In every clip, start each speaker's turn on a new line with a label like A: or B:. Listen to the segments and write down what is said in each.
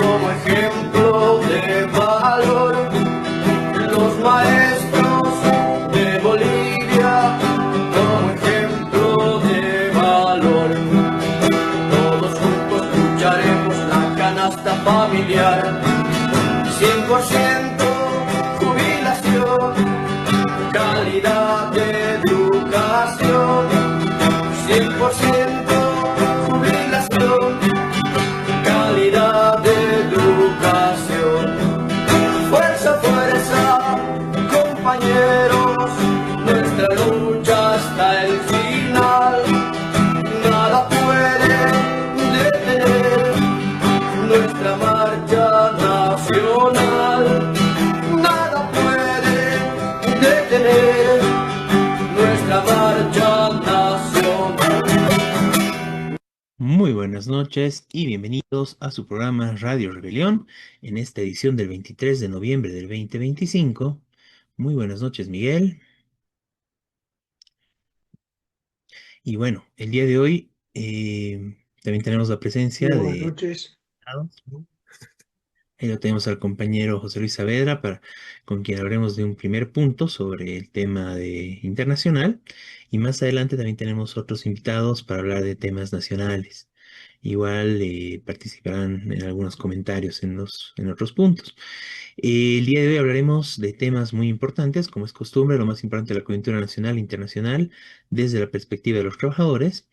A: como ejemplo de valor. Los maestros de Bolivia como ejemplo de valor. Todos juntos lucharemos la canasta familiar. 100% jubilación, calidad de educación. 100% jubilación, calidad de educación. Fuerza, fuerza, compañeros, nuestra lucha hasta el final. Nada puede detener nuestra marcha nacional. Nada puede detener nuestra marcha nacional.
B: Muy buenas noches y bienvenidos a su programa Radio Rebelión en esta edición del 23 de noviembre del 2025. Muy buenas noches, Miguel. Y bueno, el día de hoy también tenemos la presencia
C: Muy buenas
B: de...
C: noches.
B: Ahí lo tenemos al compañero José Luis Saavedra, con quien hablaremos de un primer punto sobre el tema internacional. Y más adelante también tenemos otros invitados para hablar de temas nacionales. Igual participarán en algunos comentarios en otros puntos. El día de hoy hablaremos de temas muy importantes, como es costumbre, lo más importante de la coyuntura nacional e internacional desde la perspectiva de los trabajadores.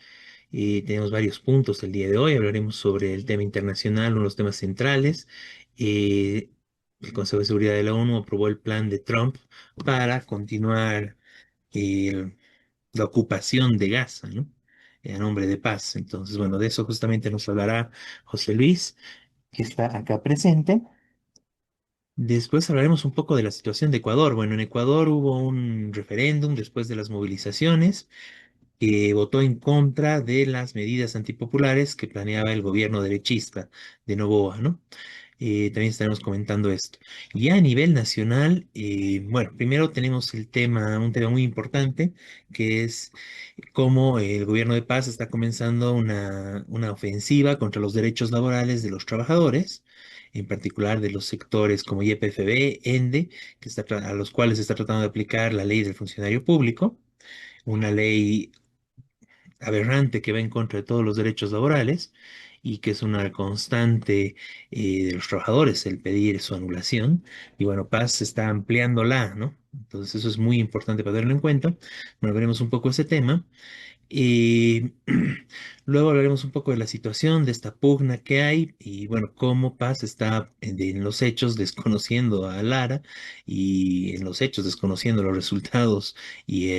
B: Tenemos varios puntos el día de hoy. Hablaremos sobre el tema internacional, uno de los temas centrales. Eh, el Consejo de Seguridad de la ONU aprobó el plan de Trump para continuar el- la ocupación de Gaza, ¿no? A nombre de paz. Entonces, bueno, de eso justamente nos hablará José Luis, que está acá presente. Después hablaremos un poco de la situación de Ecuador. Bueno, en Ecuador hubo un referéndum después de las movilizaciones que votó en contra de las medidas antipopulares que planeaba el gobierno derechista de Noboa, ¿no? También estaremos comentando esto. Ya a nivel nacional, bueno, primero tenemos un tema muy importante, que es cómo el gobierno de Paz está comenzando una ofensiva contra los derechos laborales de los trabajadores, en particular de los sectores como YPFB, ENDE, a los cuales se está tratando de aplicar la ley del funcionario público, una ley aberrante que va en contra de todos los derechos laborales y que es una constante de los trabajadores el pedir su anulación. Y bueno, Paz está ampliándola, ¿no? Entonces eso es muy importante para tenerlo en cuenta. Bueno, veremos un poco ese tema. Y luego hablaremos un poco de la situación, de esta pugna que hay y bueno, cómo Paz está en los hechos desconociendo a Lara y en los hechos desconociendo los resultados y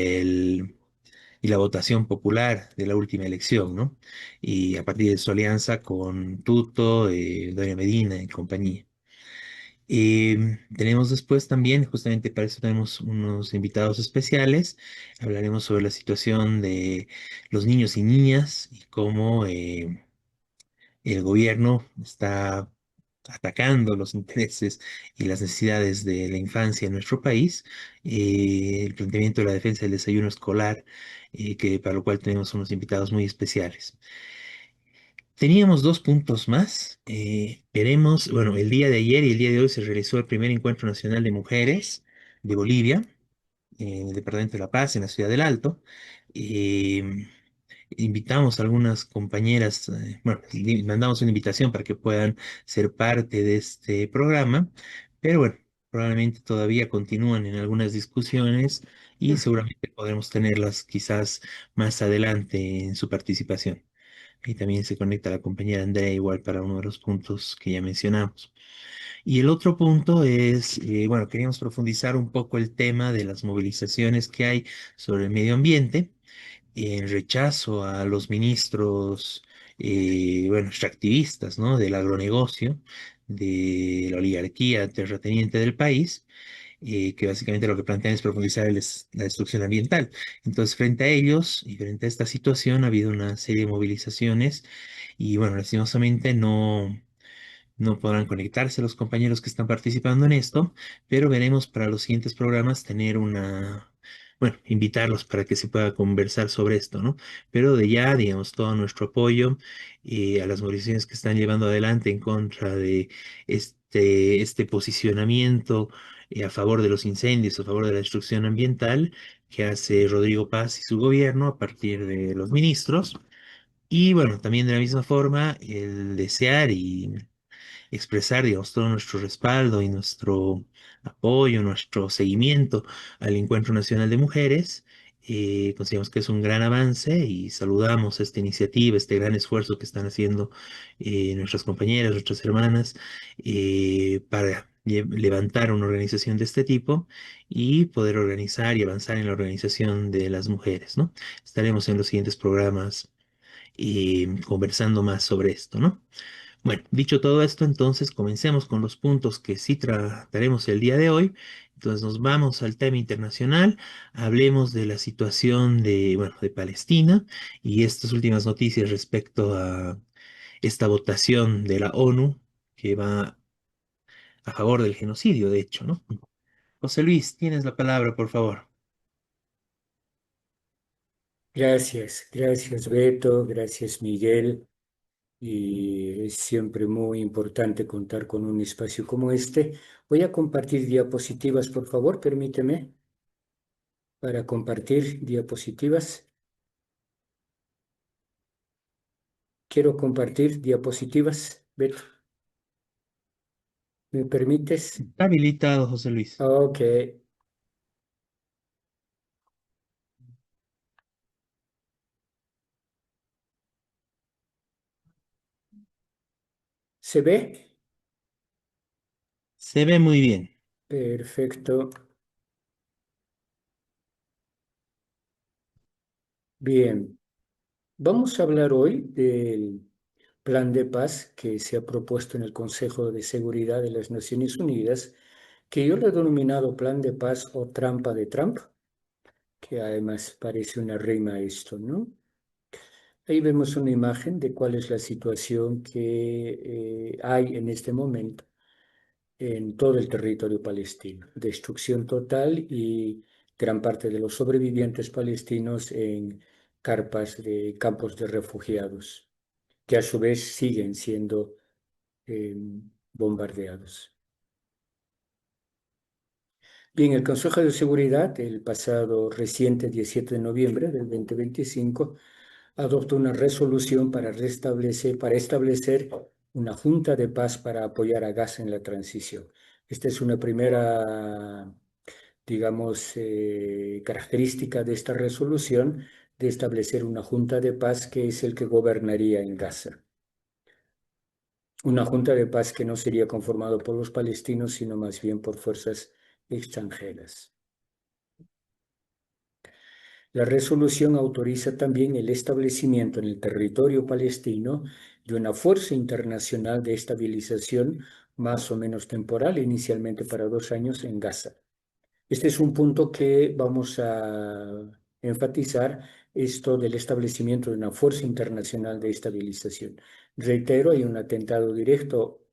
B: y la votación popular de la última elección, ¿no? Y a partir de su alianza con Tuto, Doña Medina y compañía. Tenemos después también, justamente para eso tenemos unos invitados especiales. Hablaremos sobre la situación de los niños y niñas y cómo el gobierno está atacando los intereses y las necesidades de la infancia en nuestro país. El planteamiento de la defensa del desayuno escolar, para lo cual tenemos unos invitados muy especiales. Teníamos dos puntos más. Veremos, bueno, el día de ayer y el día de hoy se realizó el primer encuentro nacional de mujeres de Bolivia, en el Departamento de La Paz, en la Ciudad del Alto. Eh, Invitamos a algunas compañeras, bueno, mandamos una invitación para que puedan ser parte de este programa, pero bueno, probablemente todavía continúan en algunas discusiones y seguramente podremos tenerlas quizás más adelante en su participación. Y también se conecta la compañera Andrea igual para uno de los puntos que ya mencionamos. Y el otro punto es, bueno, queríamos profundizar un poco el tema de las movilizaciones que hay sobre el medio ambiente en rechazo a los ministros, bueno, extractivistas, ¿no? Del agronegocio, de la oligarquía terrateniente del país, que básicamente lo que plantean es profundizar la destrucción ambiental. Entonces, frente a ellos y frente a esta situación, ha habido una serie de movilizaciones y, bueno, lastimosamente no podrán conectarse los compañeros que están participando en esto, pero veremos para los siguientes programas tener bueno, invitarlos para que se pueda conversar sobre esto, ¿no? Pero de ya, digamos, todo nuestro apoyo a las movilizaciones que están llevando adelante en contra de este posicionamiento a favor de los incendios, a favor de la destrucción ambiental que hace Rodrigo Paz y su gobierno a partir de los ministros. Y bueno, también de la misma forma, el desear y expresar, digamos, todo nuestro respaldo y nuestro apoyo, nuestro seguimiento al Encuentro Nacional de Mujeres. Consideramos que es un gran avance y saludamos esta iniciativa, este gran esfuerzo que están haciendo nuestras compañeras, nuestras hermanas, para levantar una organización de este tipo y poder organizar y avanzar en la organización de las mujeres, ¿no? Estaremos en los siguientes programas conversando más sobre esto, ¿no? Bueno, dicho todo esto, entonces comencemos con los puntos que sí trataremos el día de hoy. Entonces nos vamos al tema internacional, hablemos de la situación de, bueno, de Palestina y estas últimas noticias respecto a esta votación de la ONU que va a favor del genocidio, de hecho, ¿no? José Luis, tienes la palabra, por favor.
C: Gracias, gracias Beto, gracias Miguel. Y es siempre muy importante contar con un espacio como este. Voy a compartir diapositivas, por favor, permíteme, para compartir diapositivas. Quiero compartir diapositivas. Beto, ¿me permites?
B: Está habilitado, José Luis.
C: Ok, ¿se ve?
B: Se ve muy bien.
C: Perfecto. Bien, vamos a hablar hoy del plan de paz que se ha propuesto en el Consejo de Seguridad de las Naciones Unidas, que yo lo he denominado plan de paz o trampa de Trump, que además parece una rima a esto, ¿no? Ahí vemos una imagen de cuál es la situación que hay en este momento en todo el territorio palestino. Destrucción total y gran parte de los sobrevivientes palestinos en carpas de campos de refugiados, que a su vez siguen siendo eh, bombardeados. Bien, el Consejo de Seguridad, el pasado reciente 17 de noviembre del 2025, adoptó una resolución para establecer una junta de paz para apoyar a Gaza en la transición. Esta es una primera, digamos, característica de esta resolución, de establecer una junta de paz que es el que gobernaría en Gaza. Una junta de paz que no sería conformada por los palestinos, sino más bien por fuerzas extranjeras. La resolución autoriza también el establecimiento en el territorio palestino de una fuerza internacional de estabilización más o menos temporal, inicialmente para 2 años en Gaza. Este es un punto que vamos a enfatizar, esto del establecimiento de una fuerza internacional de estabilización. Reitero, hay un atentado directo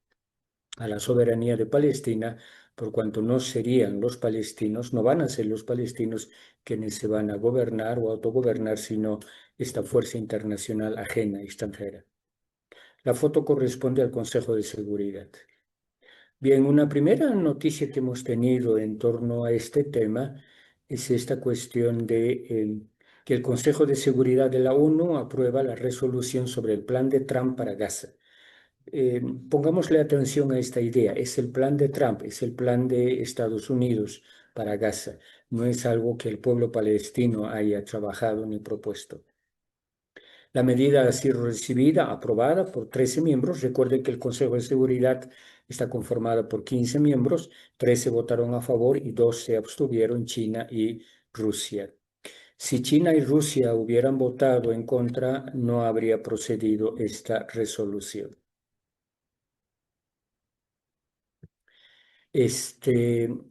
C: a la soberanía de Palestina, por cuanto no serían los palestinos, no van a ser los palestinos quienes se van a gobernar o autogobernar, sino esta fuerza internacional ajena, extranjera. La foto corresponde al Consejo de Seguridad. Bien, una primera noticia que hemos tenido en torno a este tema es esta cuestión de que el Consejo de Seguridad de la ONU aprueba la resolución sobre el plan de Trump para Gaza. Pongámosle atención a esta idea. Es el plan de Trump, es el plan de Estados Unidos para Gaza. No es algo que el pueblo palestino haya trabajado ni propuesto. La medida ha sido recibida, aprobada por 13 miembros. Recuerden que el Consejo de Seguridad está conformado por 15 miembros, 13 votaron a favor y 2 se abstuvieron, China y Rusia. Si China y Rusia hubieran votado en contra, no habría procedido esta resolución.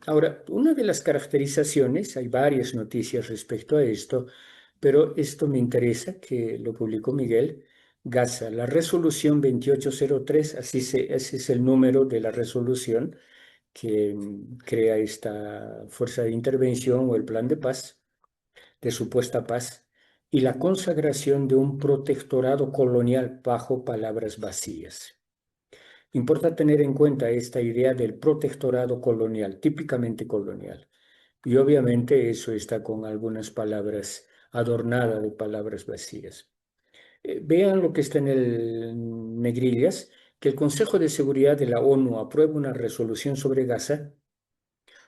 C: Ahora, una de las caracterizaciones, hay varias noticias respecto a esto, pero esto me interesa, que lo publicó Miguel. Gaza, la resolución 2803, ese es el número de la resolución que crea esta fuerza de intervención o el plan de paz. de supuesta paz y la consagración de un protectorado colonial bajo palabras vacías. Importa tener en cuenta esta idea del protectorado colonial, típicamente colonial. Y obviamente eso está con algunas palabras adornada de palabras vacías. Vean lo que está en el negrillas, que el Consejo de Seguridad de la ONU aprueba una resolución sobre Gaza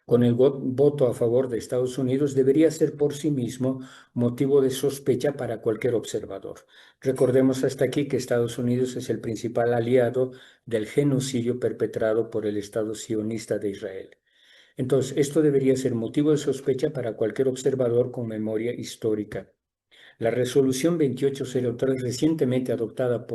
C: con el voto a favor de Estados Unidos debería ser por sí mismo motivo de sospecha para cualquier observador. Recordemos hasta aquí que Estados Unidos es el principal aliado del genocidio perpetrado por el Estado sionista de Israel. Entonces, esto debería ser motivo de sospecha para cualquier observador con memoria histórica. La resolución 2803, recientemente adoptada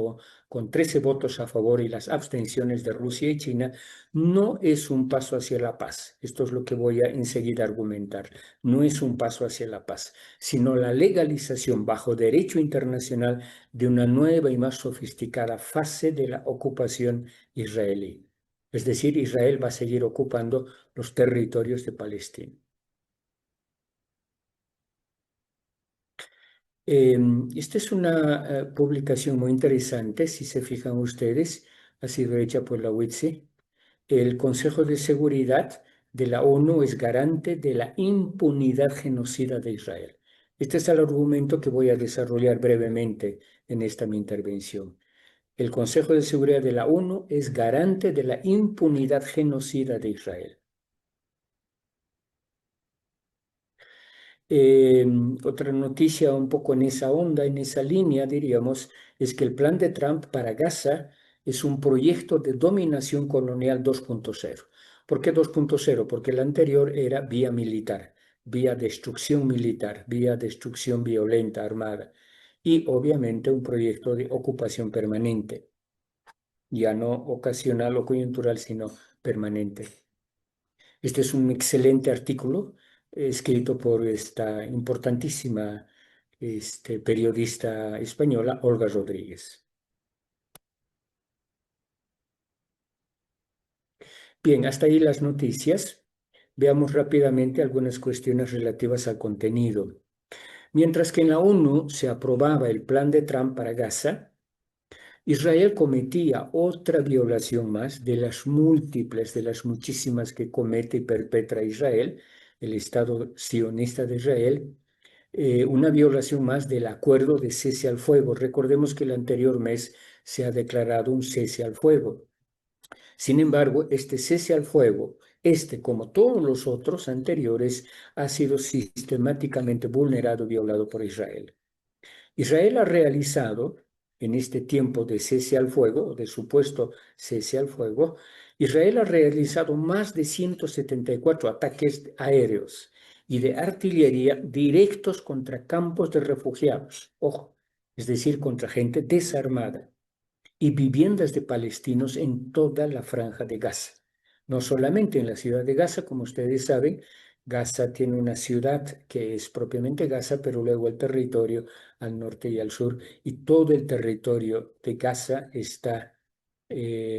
C: con 13 votos a favor y las abstenciones de Rusia y China, no es un paso hacia la paz. Esto es lo que voy a enseguida argumentar. No es un paso hacia la paz, sino la legalización bajo derecho internacional de una nueva y más sofisticada fase de la ocupación israelí. Es decir, Israel va a seguir ocupando los territorios de Palestina. Esta es una publicación muy interesante, si se fijan ustedes, ha sido hecha por la WITSE. El Consejo de Seguridad de la ONU es garante de la impunidad genocida de Israel. Este es el argumento que voy a desarrollar brevemente en esta mi intervención. El Consejo de Seguridad de la ONU es garante de la impunidad genocida de Israel. Otra noticia un poco en esa onda, en esa línea, diríamos, es que el plan de Trump para Gaza es un proyecto de dominación colonial 2.0. ¿Por qué 2.0? Porque el anterior era vía militar, vía destrucción violenta, armada, y obviamente un proyecto de ocupación permanente, ya no ocasional o coyuntural, sino permanente. Este es un excelente artículo escrito por esta importantísima periodista española, Olga Rodríguez. Bien, hasta ahí las noticias. Veamos rápidamente algunas cuestiones relativas al contenido. Mientras que en la ONU se aprobaba el plan de Trump para Gaza, Israel cometía otra violación más de las múltiples, de las muchísimas que comete y perpetra Israel, el Estado sionista de Israel, una violación más del acuerdo de cese al fuego. Recordemos que el anterior mes se ha declarado un cese al fuego. Sin embargo, este cese al fuego, como todos los otros anteriores, ha sido sistemáticamente vulnerado y violado por Israel. Israel ha realizado, en este tiempo de cese al fuego, de supuesto cese al fuego, Israel ha realizado más de 174 ataques aéreos y de artillería directos contra campos de refugiados, ojo, es decir, contra gente desarmada, y viviendas de palestinos en toda la franja de Gaza. No solamente en la ciudad de Gaza, como ustedes saben, Gaza tiene una ciudad que es propiamente Gaza, pero luego el territorio al norte y al sur, y todo el territorio de Gaza está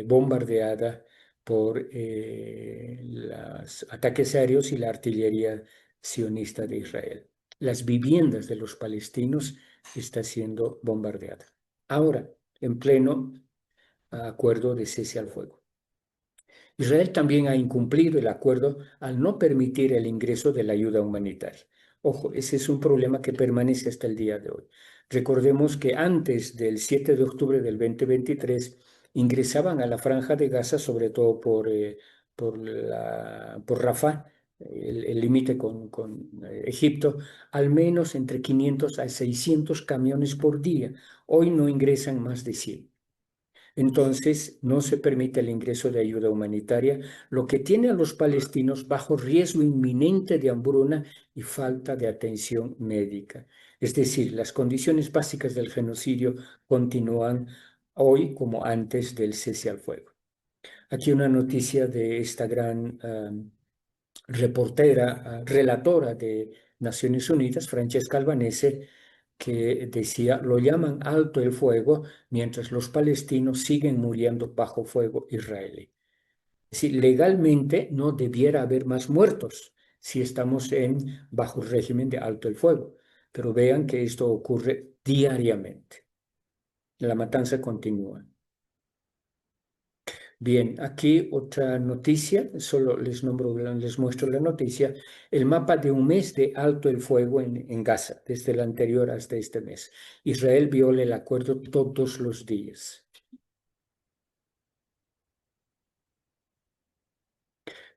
C: bombardeada por los ataques aéreos y la artillería sionista de Israel. Las viviendas de los palestinos están siendo bombardeadas. Ahora, en pleno acuerdo de cese al fuego. Israel también ha incumplido el acuerdo al no permitir el ingreso de la ayuda humanitaria. Ojo, ese es un problema que permanece hasta el día de hoy. Recordemos que antes del 7 de octubre del 2023 ingresaban a la franja de Gaza, sobre todo por Rafah, el límite con Egipto, al menos entre 500 a 600 camiones por día. Hoy no ingresan más de 100. Entonces, no se permite el ingreso de ayuda humanitaria, lo que tiene a los palestinos bajo riesgo inminente de hambruna y falta de atención médica. Es decir, las condiciones básicas del genocidio continúan hoy como antes del cese al fuego. Aquí una noticia de esta gran relatora de Naciones Unidas, Francesca Albanese, que decía, lo llaman alto el fuego mientras los palestinos siguen muriendo bajo fuego israelí. Es decir, legalmente no debiera haber más muertos si estamos bajo régimen de alto el fuego. Pero vean que esto ocurre diariamente. La matanza continúa. Bien, aquí otra noticia, solo les muestro la noticia, el mapa de un mes de alto el fuego en Gaza, desde el anterior hasta este mes. Israel viola el acuerdo todos los días.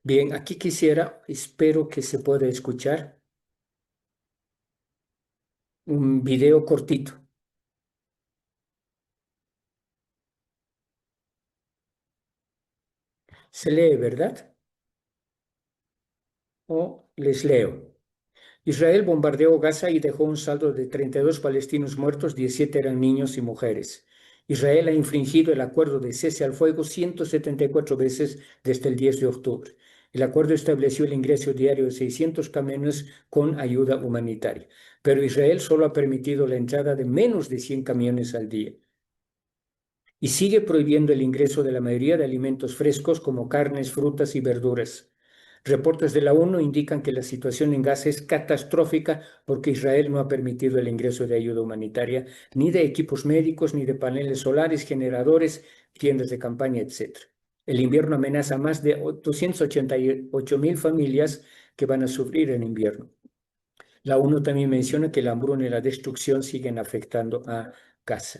C: Bien, aquí espero que se pueda escuchar un video cortito. Se lee, ¿verdad? O les leo. Israel bombardeó Gaza y dejó un saldo de 32 palestinos muertos, 17 eran niños y mujeres. Israel ha infringido el acuerdo de cese al fuego 174 veces desde el 10 de octubre. El acuerdo estableció el ingreso diario de 600 camiones con ayuda humanitaria, pero Israel solo ha permitido la entrada de menos de 100 camiones al día. Y sigue prohibiendo el ingreso de la mayoría de alimentos frescos como carnes, frutas y verduras. Reportes de la ONU indican que la situación en Gaza es catastrófica porque Israel no ha permitido el ingreso de ayuda humanitaria, ni de equipos médicos, ni de paneles solares, generadores, tiendas de campaña, etc. El invierno amenaza a más de 288.000 familias que van a sufrir el invierno. La ONU también menciona que la hambruna y la destrucción siguen afectando a Gaza.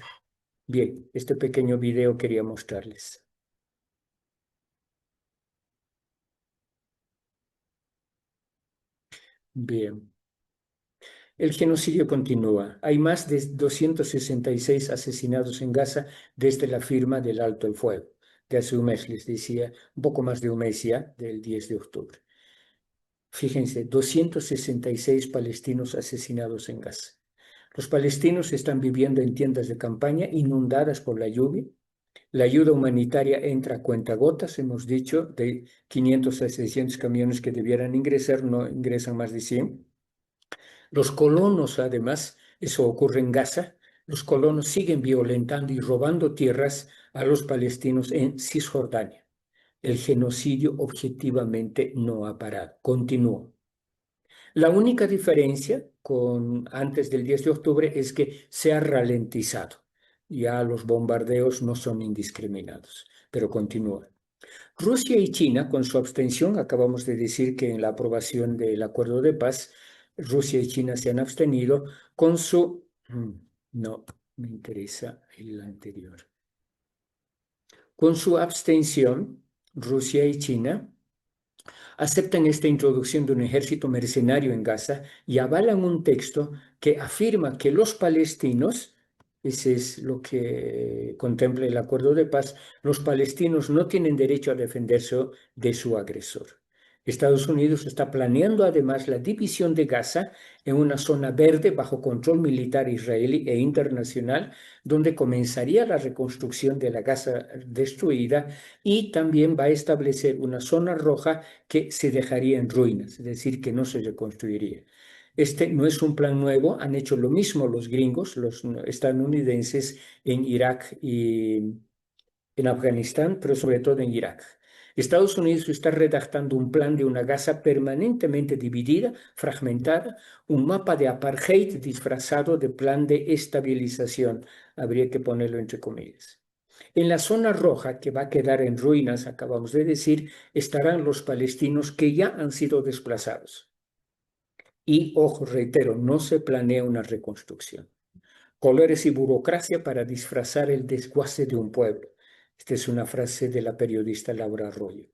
C: Bien, este pequeño video quería mostrarles. Bien. El genocidio continúa. Hay más de 266 asesinados en Gaza desde la firma del alto el fuego. De hace un mes, les decía, un poco más de un mes ya, del 10 de octubre. Fíjense, 266 palestinos asesinados en Gaza. Los palestinos están viviendo en tiendas de campaña inundadas por la lluvia. La ayuda humanitaria entra a cuentagotas, hemos dicho, de 500 a 600 camiones que debieran ingresar, no ingresan más de 100. Los colonos, además, eso ocurre en Gaza, los colonos siguen violentando y robando tierras a los palestinos en Cisjordania. El genocidio objetivamente no ha parado, continúa. La única diferencia con antes del 10 de octubre es que se ha ralentizado. Ya los bombardeos no son indiscriminados, pero continúan. Rusia y China, con su abstención, acabamos de decir que en la aprobación del acuerdo de paz, Rusia y China se han abstenido con su... No, me interesa el anterior. Con su abstención, Rusia y China aceptan esta introducción de un ejército mercenario en Gaza y avalan un texto que afirma que los palestinos, ese es lo que contempla el acuerdo de paz, los palestinos no tienen derecho a defenderse de su agresor. Estados Unidos está planeando además la división de Gaza en una zona verde bajo control militar israelí e internacional, donde comenzaría la reconstrucción de la Gaza destruida y también va a establecer una zona roja que se dejaría en ruinas, es decir, que no se reconstruiría. Este no es un plan nuevo, han hecho lo mismo los gringos, los estadounidenses en Irak y en Afganistán, pero sobre todo en Irak. Estados Unidos está redactando un plan de una Gaza permanentemente dividida, fragmentada, un mapa de apartheid disfrazado de plan de estabilización. Habría que ponerlo entre comillas. En la zona roja, que va a quedar en ruinas, acabamos de decir, estarán los palestinos que ya han sido desplazados. Y, ojo, reitero, no se planea una reconstrucción. Colores y burocracia para disfrazar el desguace de un pueblo. Esta es una frase de la periodista Laura Arroyo.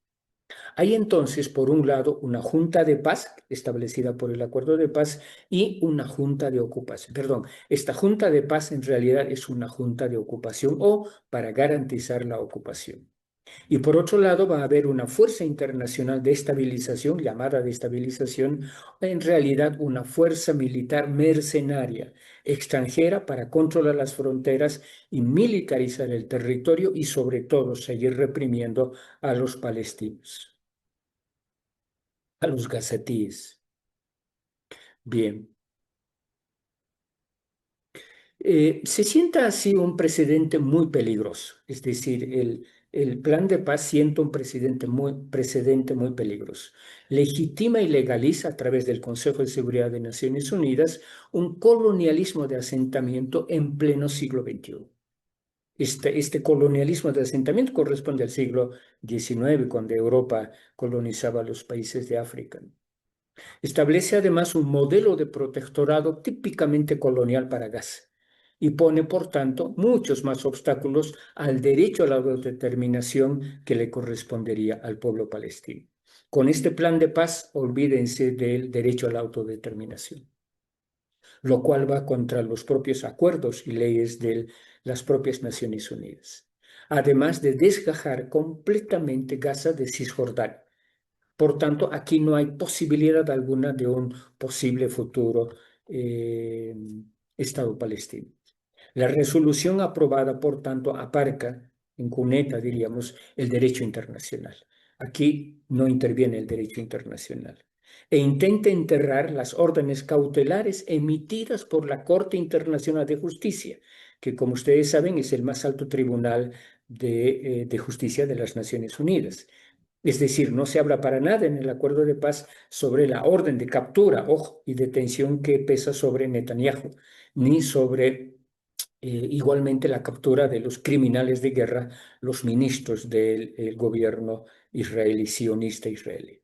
C: Hay entonces, por un lado, una junta de paz establecida por el acuerdo de paz y una junta de ocupación. Perdón, esta junta de paz en realidad es una junta de ocupación o para garantizar la ocupación. Y por otro lado, va a haber una fuerza internacional de estabilización, llamada de estabilización, en realidad una fuerza militar mercenaria extranjera para controlar las fronteras y militarizar el territorio y sobre todo seguir reprimiendo a los palestinos, a los gazatíes. Bien. Se sienta así un precedente muy peligroso, es decir, el plan de paz sienta un precedente muy peligroso. Legitima y legaliza a través del Consejo de Seguridad de Naciones Unidas un colonialismo de asentamiento en pleno siglo XXI. Este colonialismo de asentamiento corresponde al siglo XIX, cuando Europa colonizaba los países de África. Establece además un modelo de protectorado típicamente colonial para Gaza y pone, por tanto, muchos más obstáculos al derecho a la autodeterminación que le correspondería al pueblo palestino. Con este plan de paz, olvídense del derecho a la autodeterminación, lo cual va contra los propios acuerdos y leyes de las propias Naciones Unidas, además de desgajar completamente Gaza de Cisjordania. Por tanto, aquí no hay posibilidad alguna de un posible futuro Estado palestino. La resolución aprobada, por tanto, aparca en cuneta, diríamos, el derecho internacional. Aquí no interviene el derecho internacional. E intenta enterrar las órdenes cautelares emitidas por la Corte Internacional de Justicia, que, como ustedes saben, es el más alto tribunal de justicia de las Naciones Unidas. Es decir, no se habla para nada en el acuerdo de paz sobre la orden de captura, ojo, y detención que pesa sobre Netanyahu, ni sobre igualmente la captura de los criminales de guerra, los ministros del gobierno israelí, sionista israelí.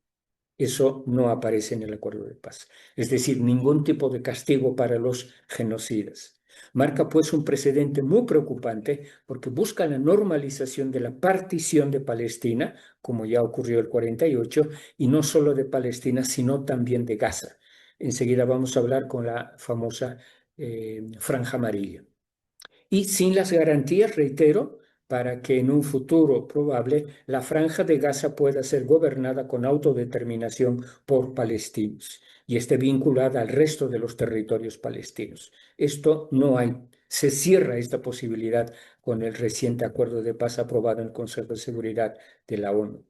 C: Eso no aparece en el acuerdo de paz. Es decir, ningún tipo de castigo para los genocidas. Marca pues un precedente muy preocupante porque busca la normalización de la partición de Palestina, como ya ocurrió el 48, y no solo de Palestina, sino también de Gaza. Enseguida vamos a hablar con la famosa franja amarilla. Y sin las garantías, reitero, para que en un futuro probable la franja de Gaza pueda ser gobernada con autodeterminación por palestinos y esté vinculada al resto de los territorios palestinos. Esto no hay. Se cierra esta posibilidad con el reciente acuerdo de paz aprobado en el Consejo de Seguridad de la ONU.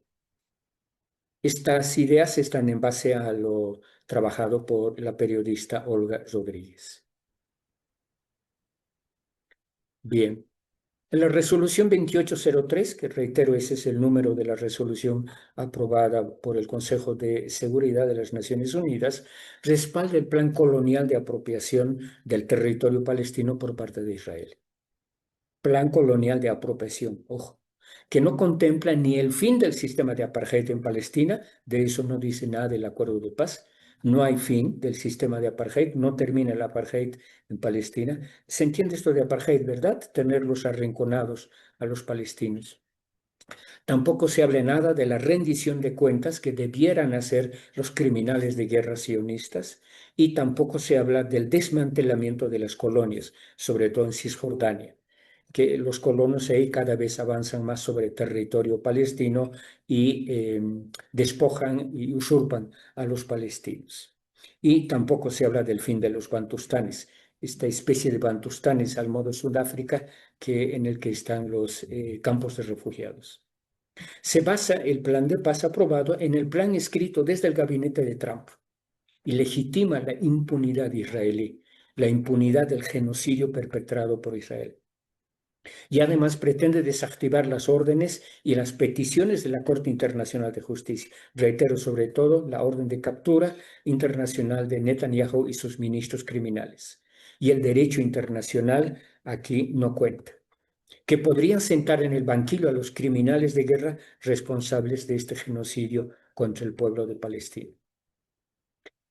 C: Estas ideas están en base a lo trabajado por la periodista Olga Rodríguez. Bien. En la resolución 2803, que reitero, ese es el número de la resolución aprobada por el Consejo de Seguridad de las Naciones Unidas, respalda el plan colonial de apropiación del territorio palestino por parte de Israel. Plan colonial de apropiación, ojo, que no contempla ni el fin del sistema de apartheid en Palestina, de eso no dice nada el acuerdo de paz. No hay fin del sistema de apartheid, no termina el apartheid en Palestina. ¿Se entiende esto de apartheid, verdad? Tenerlos arrinconados a los palestinos. Tampoco se habla nada de la rendición de cuentas que debieran hacer los criminales de guerra sionistas y tampoco se habla del desmantelamiento de las colonias, sobre todo en Cisjordania, que los colonos ahí cada vez avanzan más sobre territorio palestino y despojan y usurpan a los palestinos. Y tampoco se habla del fin de los bantustanes, esta especie de bantustanes al modo Sudáfrica en el que están los campos de refugiados. Se basa el plan de paz aprobado en el plan escrito desde el gabinete de Trump y legitima la impunidad israelí, la impunidad del genocidio perpetrado por Israel. Y además pretende desactivar las órdenes y las peticiones de la Corte Internacional de Justicia. Reitero, sobre todo, la orden de captura internacional de Netanyahu y sus ministros criminales. Y el derecho internacional aquí no cuenta, que podrían sentar en el banquillo a los criminales de guerra responsables de este genocidio contra el pueblo de Palestina.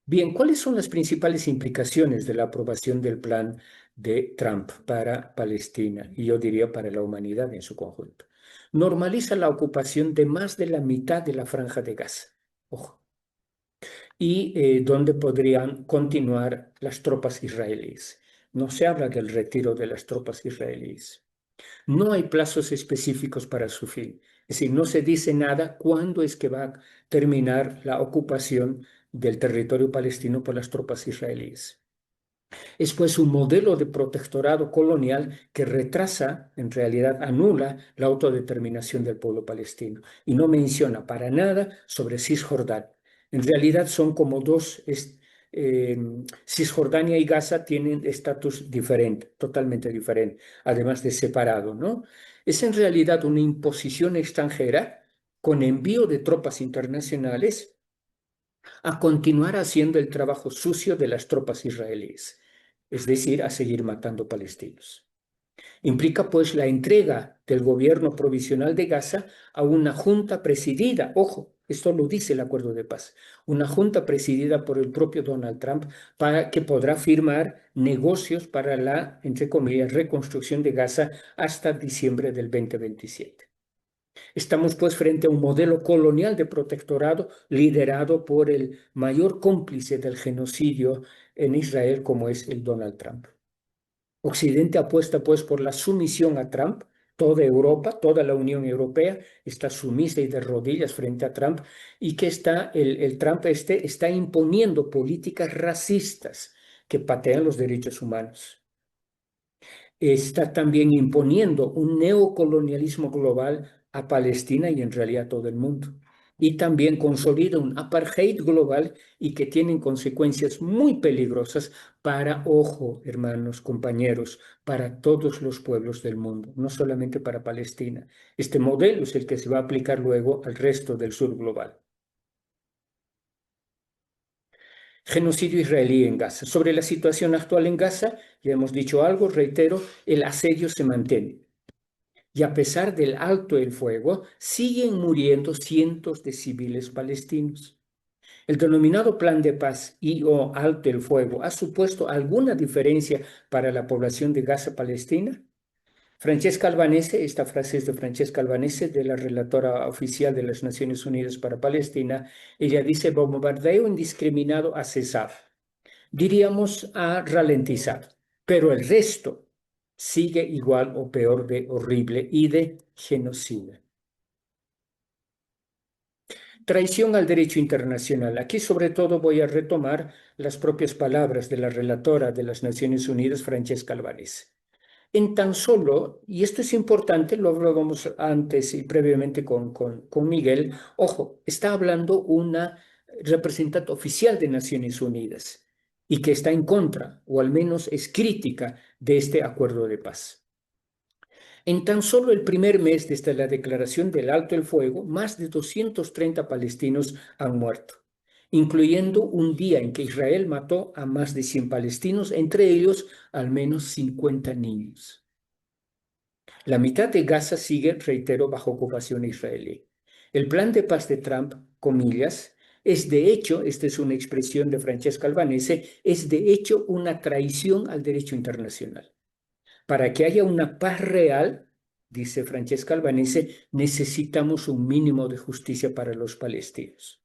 C: Bien, ¿cuáles son las principales implicaciones de la aprobación del plan de Trump para Palestina y yo diría para la humanidad en su conjunto? Normaliza la ocupación de más de la mitad de la franja de Gaza, ojo, y donde podrían continuar las tropas israelíes. No se habla del retiro de las tropas israelíes. No hay plazos específicos para su fin. Es decir, no se dice nada cuándo es que va a terminar la ocupación del territorio palestino por las tropas israelíes. Es pues un modelo de protectorado colonial que retrasa, en realidad anula la autodeterminación del pueblo palestino y no menciona para nada sobre Cisjordania. En realidad son como dos, Cisjordania y Gaza tienen estatus diferente, totalmente diferente, además de separado, ¿no? Es en realidad una imposición extranjera con envío de tropas internacionales a continuar haciendo el trabajo sucio de las tropas israelíes, es decir, a seguir matando palestinos. Implica pues la entrega del gobierno provisional de Gaza a una junta presidida, ojo, esto lo dice el acuerdo de paz, una junta presidida por el propio Donald Trump para que podrá firmar negocios para la, entre comillas, reconstrucción de Gaza hasta diciembre del 2027. Estamos pues frente a un modelo colonial de protectorado liderado por el mayor cómplice del genocidio en Israel como es el Donald Trump. Occidente apuesta pues por la sumisión a Trump. Toda Europa, toda la Unión Europea está sumisa y de rodillas frente a Trump y que el Trump está imponiendo políticas racistas que patean los derechos humanos. Está también imponiendo un neocolonialismo global a Palestina y en realidad a todo el mundo. Y también consolida un apartheid global y que tienen consecuencias muy peligrosas para, ojo, hermanos, compañeros, para todos los pueblos del mundo, no solamente para Palestina. Este modelo es el que se va a aplicar luego al resto del sur global. Genocidio israelí en Gaza. Sobre la situación actual en Gaza, ya hemos dicho algo, reitero, el asedio se mantiene. Y a pesar del alto el fuego, siguen muriendo cientos de civiles palestinos. El denominado Plan de Paz y o alto el fuego ha supuesto alguna diferencia para la población de Gaza-Palestina. Francesca Albanese, esta frase es de Francesca Albanese, de la relatora oficial de las Naciones Unidas para Palestina. Ella dice: bombardeo indiscriminado ha cesado. Diríamos ha ralentizado, pero el resto sigue igual o peor de horrible y de genocida. Traición al derecho internacional. Aquí sobre todo voy a retomar las propias palabras de la relatora de las Naciones Unidas, Francesca Albanese. En tan solo, y esto es importante, lo hablábamos antes y previamente con Miguel, ojo, está hablando una representante oficial de Naciones Unidas y que está en contra, o al menos es crítica de este acuerdo de paz. En tan solo el primer mes desde la declaración del alto el fuego, más de 230 palestinos han muerto, incluyendo un día en que Israel mató a más de 100 palestinos, entre ellos al menos 50 niños. La mitad de Gaza sigue, reitero, bajo ocupación israelí. El plan de paz de Trump, comillas, es de hecho, esta es una expresión de Francesca Albanese, es de hecho una traición al derecho internacional. Para que haya una paz real, dice Francesca Albanese, necesitamos un mínimo de justicia para los palestinos.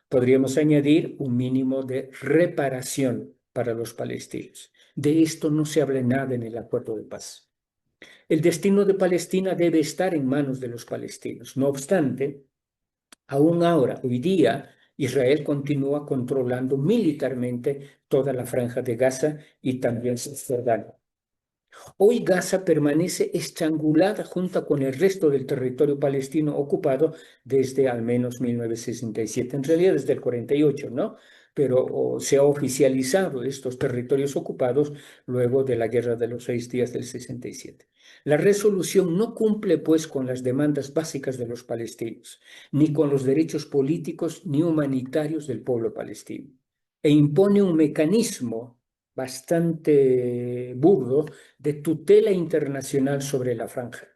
C: Podríamos añadir un mínimo de reparación para los palestinos. De esto no se habla nada en el acuerdo de paz. El destino de Palestina debe estar en manos de los palestinos. No obstante, aún ahora, hoy día, Israel continúa controlando militarmente toda la franja de Gaza y también Cisjordania. Hoy Gaza permanece estrangulada junto con el resto del territorio palestino ocupado desde al menos 1967, en realidad desde el 48, ¿no? Pero se ha oficializado estos territorios ocupados luego de la Guerra de los 6 días del 67. La resolución no cumple pues con las demandas básicas de los palestinos, ni con los derechos políticos ni humanitarios del pueblo palestino, e impone un mecanismo bastante burdo de tutela internacional sobre la franja.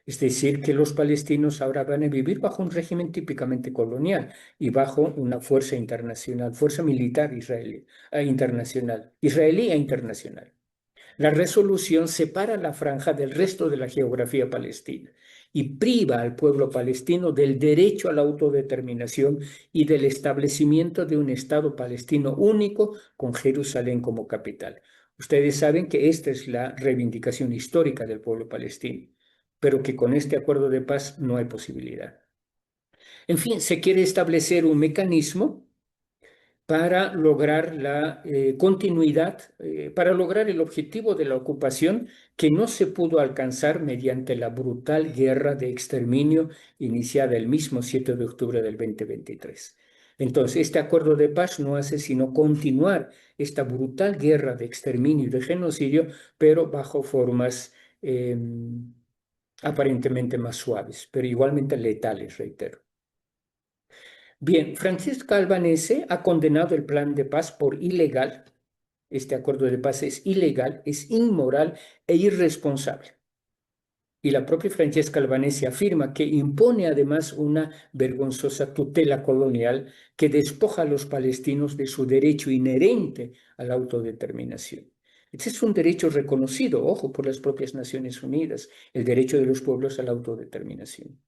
C: Es decir, que los palestinos ahora van a vivir bajo un régimen típicamente colonial y bajo una fuerza internacional, fuerza militar israelí e internacional. La resolución separa la franja del resto de la geografía palestina y priva al pueblo palestino del derecho a la autodeterminación y del establecimiento de un Estado palestino único con Jerusalén como capital. Ustedes saben que esta es la reivindicación histórica del pueblo palestino, pero que con este acuerdo de paz no hay posibilidad. En fin, se quiere establecer un mecanismo para lograr la continuidad, para lograr el objetivo de la ocupación que no se pudo alcanzar mediante la brutal guerra de exterminio iniciada el mismo 7 de octubre del 2023. Entonces, este acuerdo de paz no hace sino continuar esta brutal guerra de exterminio y de genocidio, pero bajo formas aparentemente más suaves, pero igualmente letales, reitero. Bien, Francesca Albanese ha condenado el plan de paz por ilegal. Este acuerdo de paz es ilegal, es inmoral e irresponsable. Y la propia Francesca Albanese afirma que impone además una vergonzosa tutela colonial que despoja a los palestinos de su derecho inherente a la autodeterminación. Este es un derecho reconocido, ojo, por las propias Naciones Unidas, el derecho de los pueblos a la autodeterminación.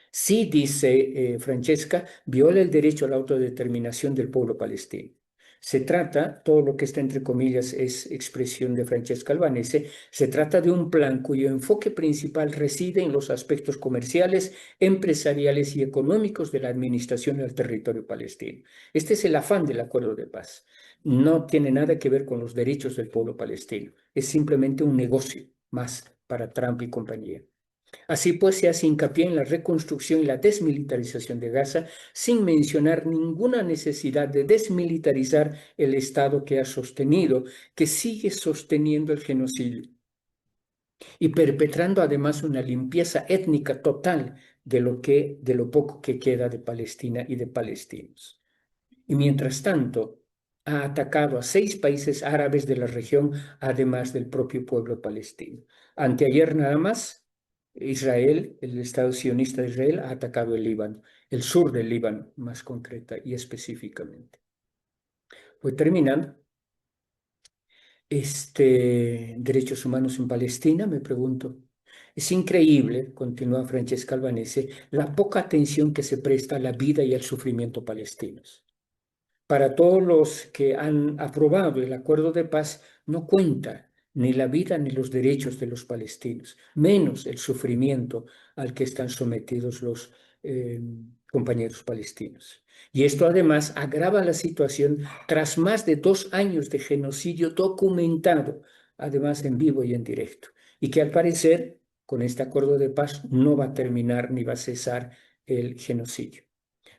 C: Sí, dice Francesca, viola el derecho a la autodeterminación del pueblo palestino. Se trata, todo lo que está entre comillas es expresión de Francesca Albanese, se trata de un plan cuyo enfoque principal reside en los aspectos comerciales, empresariales y económicos de la administración del territorio palestino. Este es el afán del acuerdo de paz. No tiene nada que ver con los derechos del pueblo palestino. Es simplemente un negocio más para Trump y compañía. Así pues, se hace hincapié en la reconstrucción y la desmilitarización de Gaza, sin mencionar ninguna necesidad de desmilitarizar el Estado que ha sostenido, que sigue sosteniendo el genocidio y perpetrando además una limpieza étnica total de lo poco que queda de Palestina y de palestinos. Y mientras tanto, ha atacado a 6 países árabes de la región, además del propio pueblo palestino. Anteayer nada más, Israel, el Estado sionista de Israel, ha atacado el Líbano, el sur del Líbano, más concreta y específicamente. Voy terminando. Derechos humanos en Palestina, me pregunto. Es increíble, continúa Francesca Albanese, la poca atención que se presta a la vida y al sufrimiento palestinos. Para todos los que han aprobado el acuerdo de paz, no cuenta ni la vida ni los derechos de los palestinos, menos el sufrimiento al que están sometidos los compañeros palestinos. Y esto además agrava la situación tras más de 2 años de genocidio documentado, además en vivo y en directo, y que al parecer con este acuerdo de paz no va a terminar ni va a cesar el genocidio.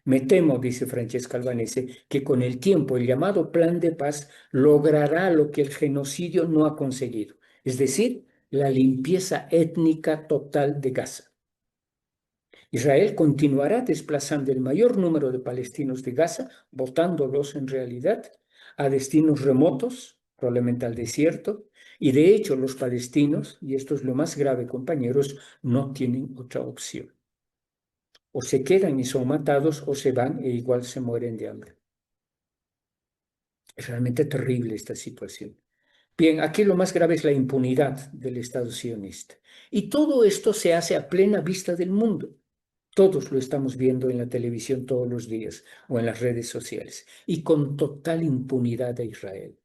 C: Me temo, dice Francesca Albanese, que con el tiempo el llamado plan de paz logrará lo que el genocidio no ha conseguido, es decir, la limpieza étnica total de Gaza. Israel continuará desplazando el mayor número de palestinos de Gaza, botándolos en realidad a destinos remotos, probablemente al desierto, y de hecho los palestinos, y esto es lo más grave, compañeros, no tienen otra opción. O se quedan y son matados o se van e igual se mueren de hambre. Es realmente terrible esta situación. Bien, aquí lo más grave es la impunidad del Estado sionista. Y todo esto se hace a plena vista del mundo. Todos lo estamos viendo en la televisión todos los días o en las redes sociales. Y con total impunidad a Israel.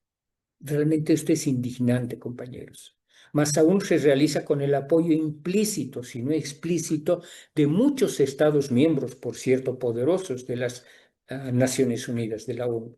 C: Realmente esto es indignante, compañeros. Más aún se realiza con el apoyo implícito, si no explícito, de muchos Estados miembros, por cierto, poderosos de las Naciones Unidas, de la ONU.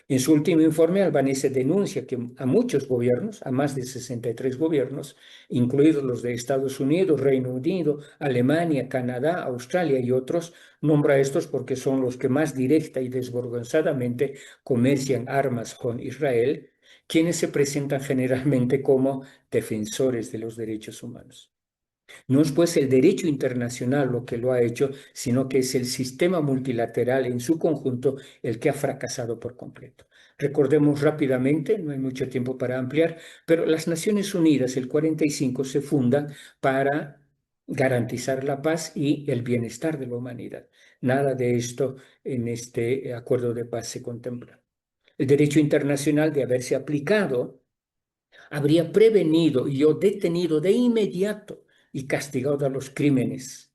C: En su último informe, Albanese denuncia que a muchos gobiernos, a más de 63 gobiernos, incluidos los de Estados Unidos, Reino Unido, Alemania, Canadá, Australia y otros, nombra a estos porque son los que más directa y desvergonzadamente comercian armas con Israel, quienes se presentan generalmente como defensores de los derechos humanos. No es pues el derecho internacional lo que lo ha hecho, sino que es el sistema multilateral en su conjunto el que ha fracasado por completo. Recordemos rápidamente, no hay mucho tiempo para ampliar, pero las Naciones Unidas, el 45, se fundan para garantizar la paz y el bienestar de la humanidad. Nada de esto en este acuerdo de paz se contempla. El derecho internacional, de haberse aplicado, habría prevenido y o detenido de inmediato y castigado a los crímenes,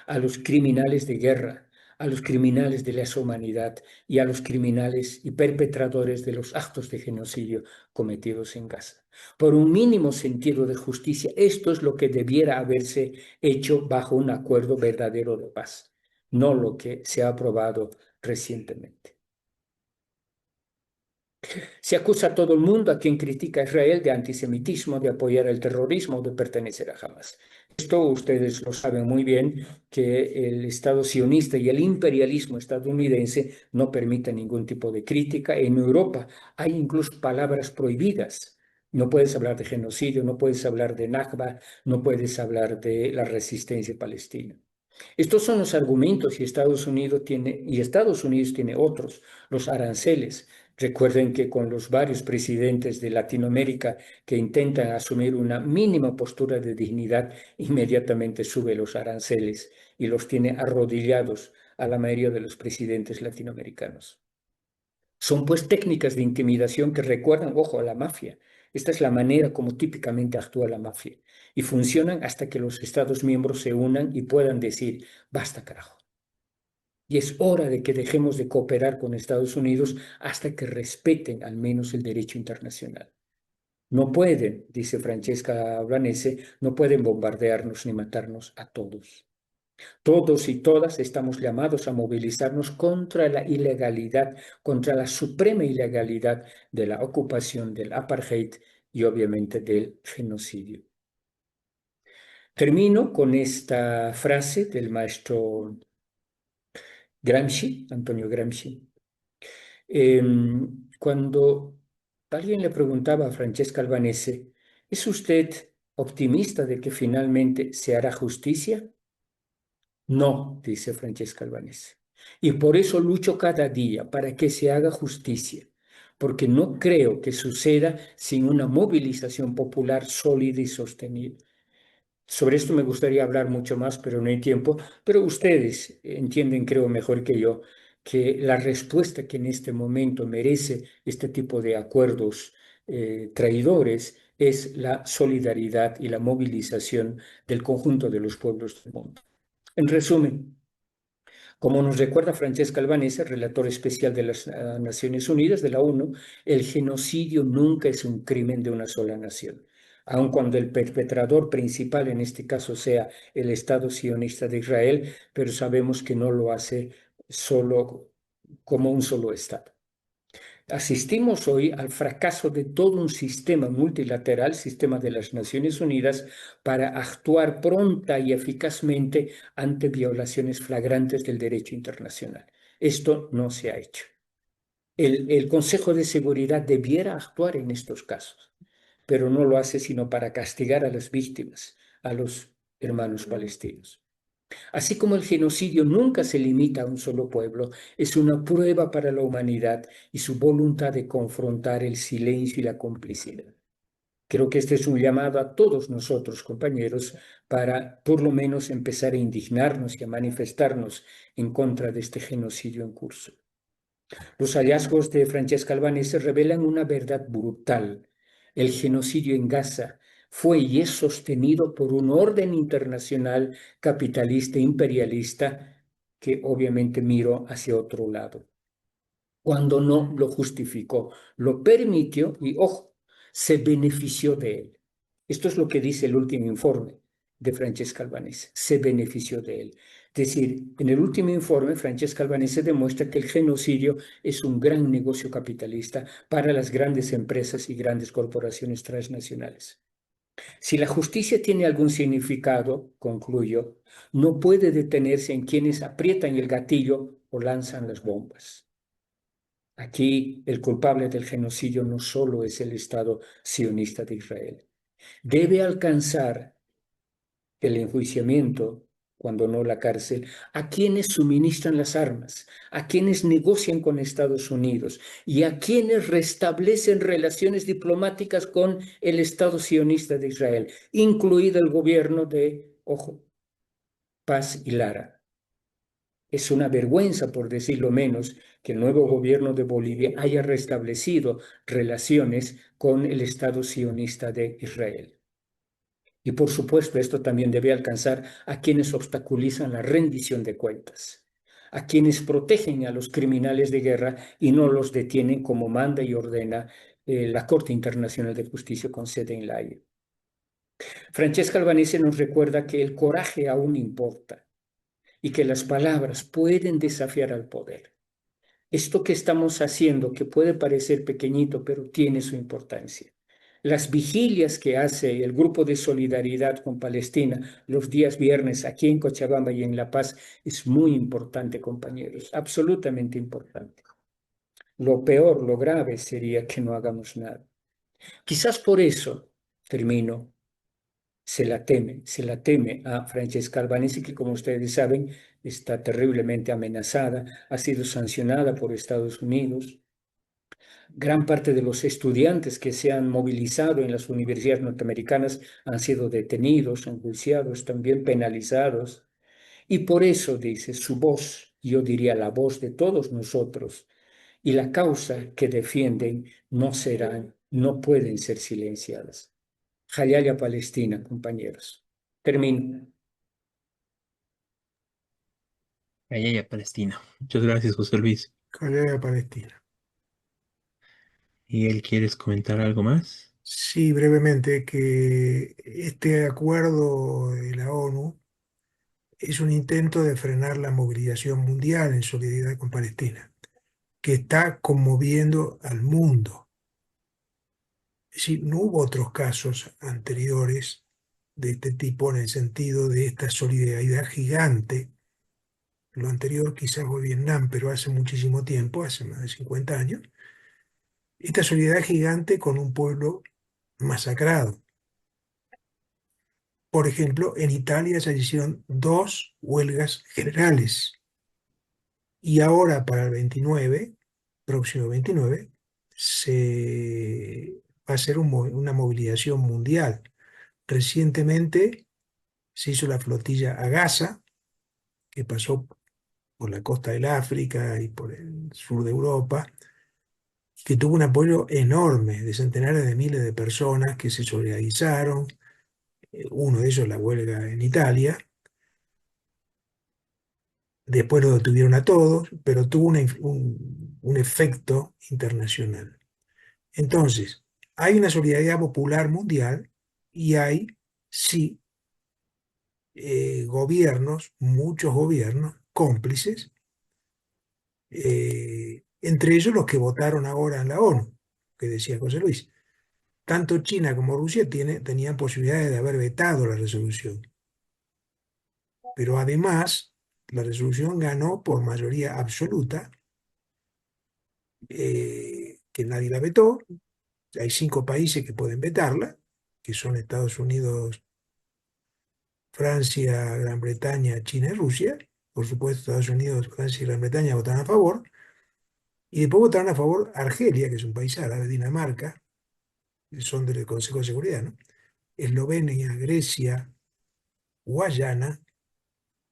C: a los criminales de guerra, a los criminales de lesa humanidad y a los criminales y perpetradores de los actos de genocidio cometidos en Gaza. Por un mínimo sentido de justicia, esto es lo que debiera haberse hecho bajo un acuerdo verdadero de paz, no lo que se ha aprobado recientemente. Se acusa a todo el mundo, a quien critica a Israel, de antisemitismo, de apoyar el terrorismo, de pertenecer a Hamas. Esto ustedes lo saben muy bien, que el Estado sionista y el imperialismo estadounidense no permiten ningún tipo de crítica. En Europa hay incluso palabras prohibidas No puedes hablar de genocidio, no puedes hablar de Nakba, no puedes hablar de la resistencia palestina. Estos son los argumentos y Estados Unidos tiene otros, los aranceles. Recuerden que con los varios presidentes de Latinoamérica que intentan asumir una mínima postura de dignidad, inmediatamente sube los aranceles y los tiene arrodillados a la mayoría de los presidentes latinoamericanos. Son pues técnicas de intimidación que recuerdan, ojo, a la mafia. Esta es la manera como típicamente actúa la mafia y funcionan hasta que los Estados miembros se unan y puedan decir, basta carajo. Y es hora de que dejemos de cooperar con Estados Unidos hasta que respeten al menos el derecho internacional. No pueden, dice Francesca Albanese, no pueden bombardearnos ni matarnos a todos. Todos y todas estamos llamados a movilizarnos contra la ilegalidad, contra la suprema ilegalidad de la ocupación, del apartheid y obviamente del genocidio. Termino con esta frase del maestro Gramsci, Antonio Gramsci. Cuando alguien le preguntaba a Francesca Albanese, ¿es usted optimista de que finalmente se hará justicia? No, dice Francesca Albanese. Y por eso lucho cada día para que se haga justicia, porque no creo que suceda sin una movilización popular sólida y sostenida. Sobre esto me gustaría hablar mucho más, pero no hay tiempo. Pero ustedes entienden, creo, mejor que yo, que la respuesta que en este momento merece este tipo de acuerdos traidores es la solidaridad y la movilización del conjunto de los pueblos del mundo. En resumen, como nos recuerda Francesca Albanese, relator especial de las Naciones Unidas, de la ONU, el genocidio nunca es un crimen de una sola nación. Aun cuando el perpetrador principal en este caso sea el Estado sionista de Israel, pero sabemos que no lo hace solo como un solo Estado. Asistimos hoy al fracaso de todo un sistema multilateral, sistema de las Naciones Unidas, para actuar pronta y eficazmente ante violaciones flagrantes del derecho internacional. Esto no se ha hecho. El Consejo de Seguridad debiera actuar en estos casos, pero no lo hace sino para castigar a las víctimas, a los hermanos palestinos. Así como el genocidio nunca se limita a un solo pueblo, es una prueba para la humanidad y su voluntad de confrontar el silencio y la complicidad. Creo que este es un llamado a todos nosotros, compañeros, para por lo menos empezar a indignarnos y a manifestarnos en contra de este genocidio en curso. Los hallazgos de Francesca Albanese revelan una verdad brutal. El genocidio en Gaza fue y es sostenido por un orden internacional capitalista e imperialista que obviamente miró hacia otro lado. Cuando no lo justificó, lo permitió y, ojo, se benefició de él. Esto es lo que dice el último informe de Francesca Albanese, se benefició de él. Es decir, en el último informe, Francesca Albanese demuestra que el genocidio es un gran negocio capitalista para las grandes empresas y grandes corporaciones transnacionales. Si la justicia tiene algún significado, concluyo, no puede detenerse en quienes aprietan el gatillo o lanzan las bombas. Aquí el culpable del genocidio no solo es el Estado sionista de Israel. Debe alcanzar el enjuiciamiento, cuando no la cárcel, a quienes suministran las armas, a quienes negocian con Estados Unidos y a quienes restablecen relaciones diplomáticas con el Estado sionista de Israel, incluido el gobierno de, ojo, Paz y Lara. Es una vergüenza, por decirlo menos, que el nuevo gobierno de Bolivia haya restablecido relaciones con el Estado sionista de Israel. Y por supuesto, esto también debe alcanzar a quienes obstaculizan la rendición de cuentas, a quienes protegen a los criminales de guerra y no los detienen como manda y ordena la Corte Internacional de Justicia con sede en La Haya. Francesca Albanese nos recuerda que el coraje aún importa y que las palabras pueden desafiar al poder. Esto que estamos haciendo, que puede parecer pequeñito, pero tiene su importancia. Las vigilias que hace el Grupo de Solidaridad con Palestina los días viernes aquí en Cochabamba y en La Paz es muy importante, compañeros, absolutamente importante. Lo peor, lo grave sería que no hagamos nada. Quizás por eso, termino, se la teme a Francesca Albanese, que como ustedes saben está terriblemente amenazada, ha sido sancionada por Estados Unidos. Gran parte de los estudiantes que se han movilizado en las universidades norteamericanas han sido detenidos, enjuiciados, también penalizados. Y por eso, dice, su voz, yo diría la voz de todos nosotros, y la causa que defienden no serán, no pueden ser silenciadas. Jayaya Palestina, compañeros. Termino.
B: Allá y a Palestina. Muchas gracias, José Luis.
D: Corea Palestina.
B: ¿Y él quieres comentar algo más?
D: Sí, brevemente, que este acuerdo de la ONU es un intento de frenar la movilización mundial en solidaridad con Palestina, que está conmoviendo al mundo. Es decir, no hubo otros casos anteriores de este tipo en el sentido de esta solidaridad gigante. Lo anterior quizás fue Vietnam, pero hace muchísimo tiempo, hace más de 50 años. Esta solidaridad gigante con un pueblo masacrado. Por ejemplo, en Italia se hicieron dos huelgas generales y ahora para el 29, próximo 29, se va a hacer una movilización mundial. Recientemente se hizo la flotilla a Gaza, que pasó por la costa del África y por el sur de Europa, que tuvo un apoyo enorme de centenares de miles de personas que se solidarizaron. Uno de ellos la huelga en Italia. Después lo detuvieron a todos, pero tuvo un efecto internacional. Entonces, hay una solidaridad popular mundial y hay, sí, gobiernos, muchos gobiernos cómplices, entre ellos los que votaron ahora en la ONU, que decía José Luis. Tanto China como Rusia tenían posibilidades de haber vetado la resolución, pero además la resolución ganó por mayoría absoluta, que nadie la vetó. Hay 5 países que pueden vetarla, que son Estados Unidos, Francia, Gran Bretaña, China y Rusia. Por supuesto, Estados Unidos, Francia y Gran Bretaña votaron a favor. Y después votaron a favor Argelia, que es un país árabe, Dinamarca, que son del Consejo de Seguridad, ¿no? Eslovenia, Grecia, Guayana,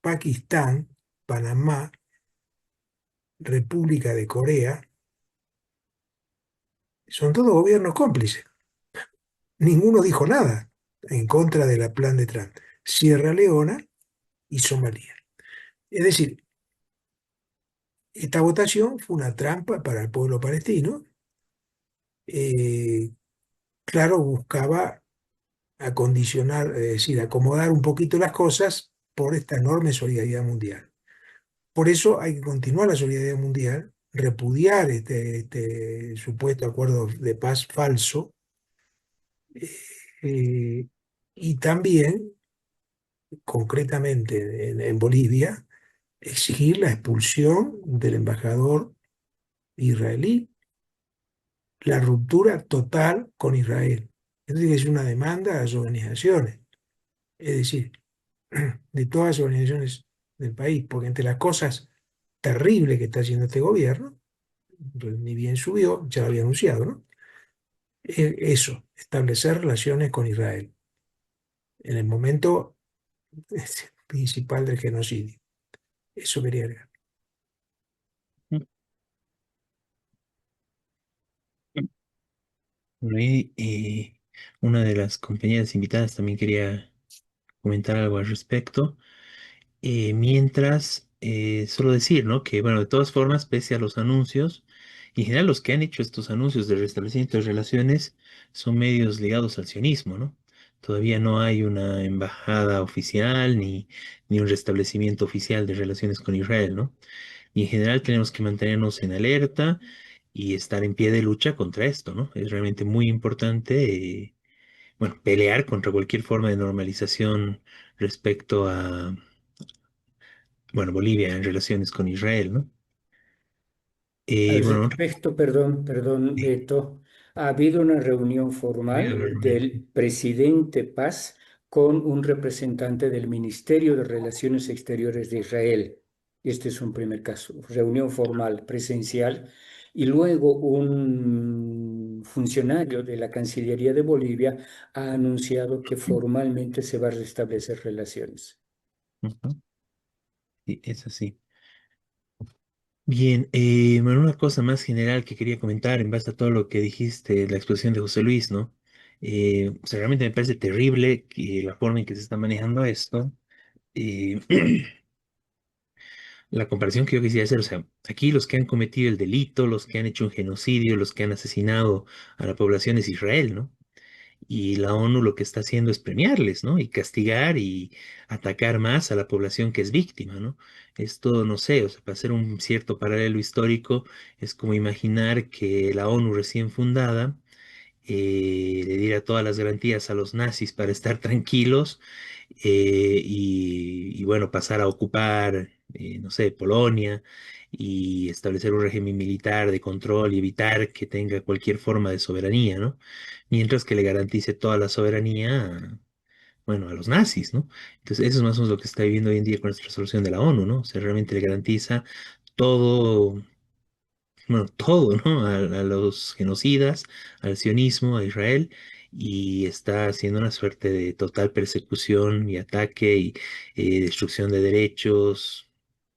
D: Pakistán, Panamá, República de Corea. Son todos gobiernos cómplices. Ninguno dijo nada en contra del plan de Trump. Sierra Leona y Somalia. Es decir, esta votación fue una trampa para el pueblo palestino. Eh, claro, buscaba acondicionar, es decir, acomodar un poquito las cosas por esta enorme solidaridad mundial. Por eso hay que continuar la solidaridad mundial, repudiar este supuesto acuerdo de paz falso, eh, y también, concretamente en Bolivia, exigir la expulsión del embajador israelí, la ruptura total con Israel. Esto tiene que ser una demanda a las organizaciones, es decir, de todas las organizaciones del país, porque entre las cosas terribles que está haciendo este gobierno, pues, ni bien subió, ya lo había anunciado, ¿no? Eso, establecer relaciones con Israel en el momento principal del genocidio. Eso quería agregar.
B: Bueno, y una de las compañeras invitadas también quería comentar algo al respecto. Mientras, solo decir, ¿no? Que, bueno, de todas formas, pese a los anuncios, y en general los que han hecho estos anuncios de restablecimiento de relaciones son medios ligados al sionismo, ¿no? Todavía no hay una embajada oficial ni un restablecimiento oficial de relaciones con Israel, ¿no? Y en general tenemos que mantenernos en alerta y estar en pie de lucha contra esto, ¿no? Es realmente muy importante, bueno, pelear contra cualquier forma de normalización respecto a, bueno, Bolivia en relaciones con
C: Al
B: Bueno,
C: respecto, perdón,
B: sí,
C: Beto, Ha habido una reunión
B: Ha habido
C: formal
B: una reunión.
C: del presidente Paz con un representante del Ministerio de Relaciones Exteriores de Israel. Este es un primer caso, reunión formal, presencial, y luego un funcionario de la Cancillería de Bolivia ha anunciado que formalmente se va a restablecer relaciones.
B: Ujú. Sí, es así. Bien, bueno, una cosa más general que quería comentar en base a todo lo que dijiste, la exposición de José Luis, ¿no? O sea, realmente me parece terrible que la forma en que se está manejando esto. eh, la comparación que yo quisiera hacer, o sea, aquí los que han cometido el delito, los que han hecho un genocidio, los que han asesinado a la población es Israel, ¿no? Y la ONU lo que está haciendo es premiarles, ¿no? Y castigar y atacar más a la población que es víctima, ¿no? Esto, no sé, o sea, para hacer un cierto paralelo histórico, es como imaginar que la ONU recién fundada le diera todas las garantías a los nazis para estar tranquilos y bueno, pasar a ocupar, no sé, Polonia y establecer un régimen militar de control y evitar que tenga cualquier forma de soberanía, ¿no? Mientras que le garantice toda la soberanía, bueno, a los nazis, ¿no? Entonces, eso es más o menos lo que está viviendo hoy en día con esta resolución de la ONU, ¿no? O sea, realmente le garantiza todo, bueno, todo, ¿no? A los genocidas, al sionismo, a Israel, y está haciendo una suerte de total persecución y ataque y destrucción de derechos.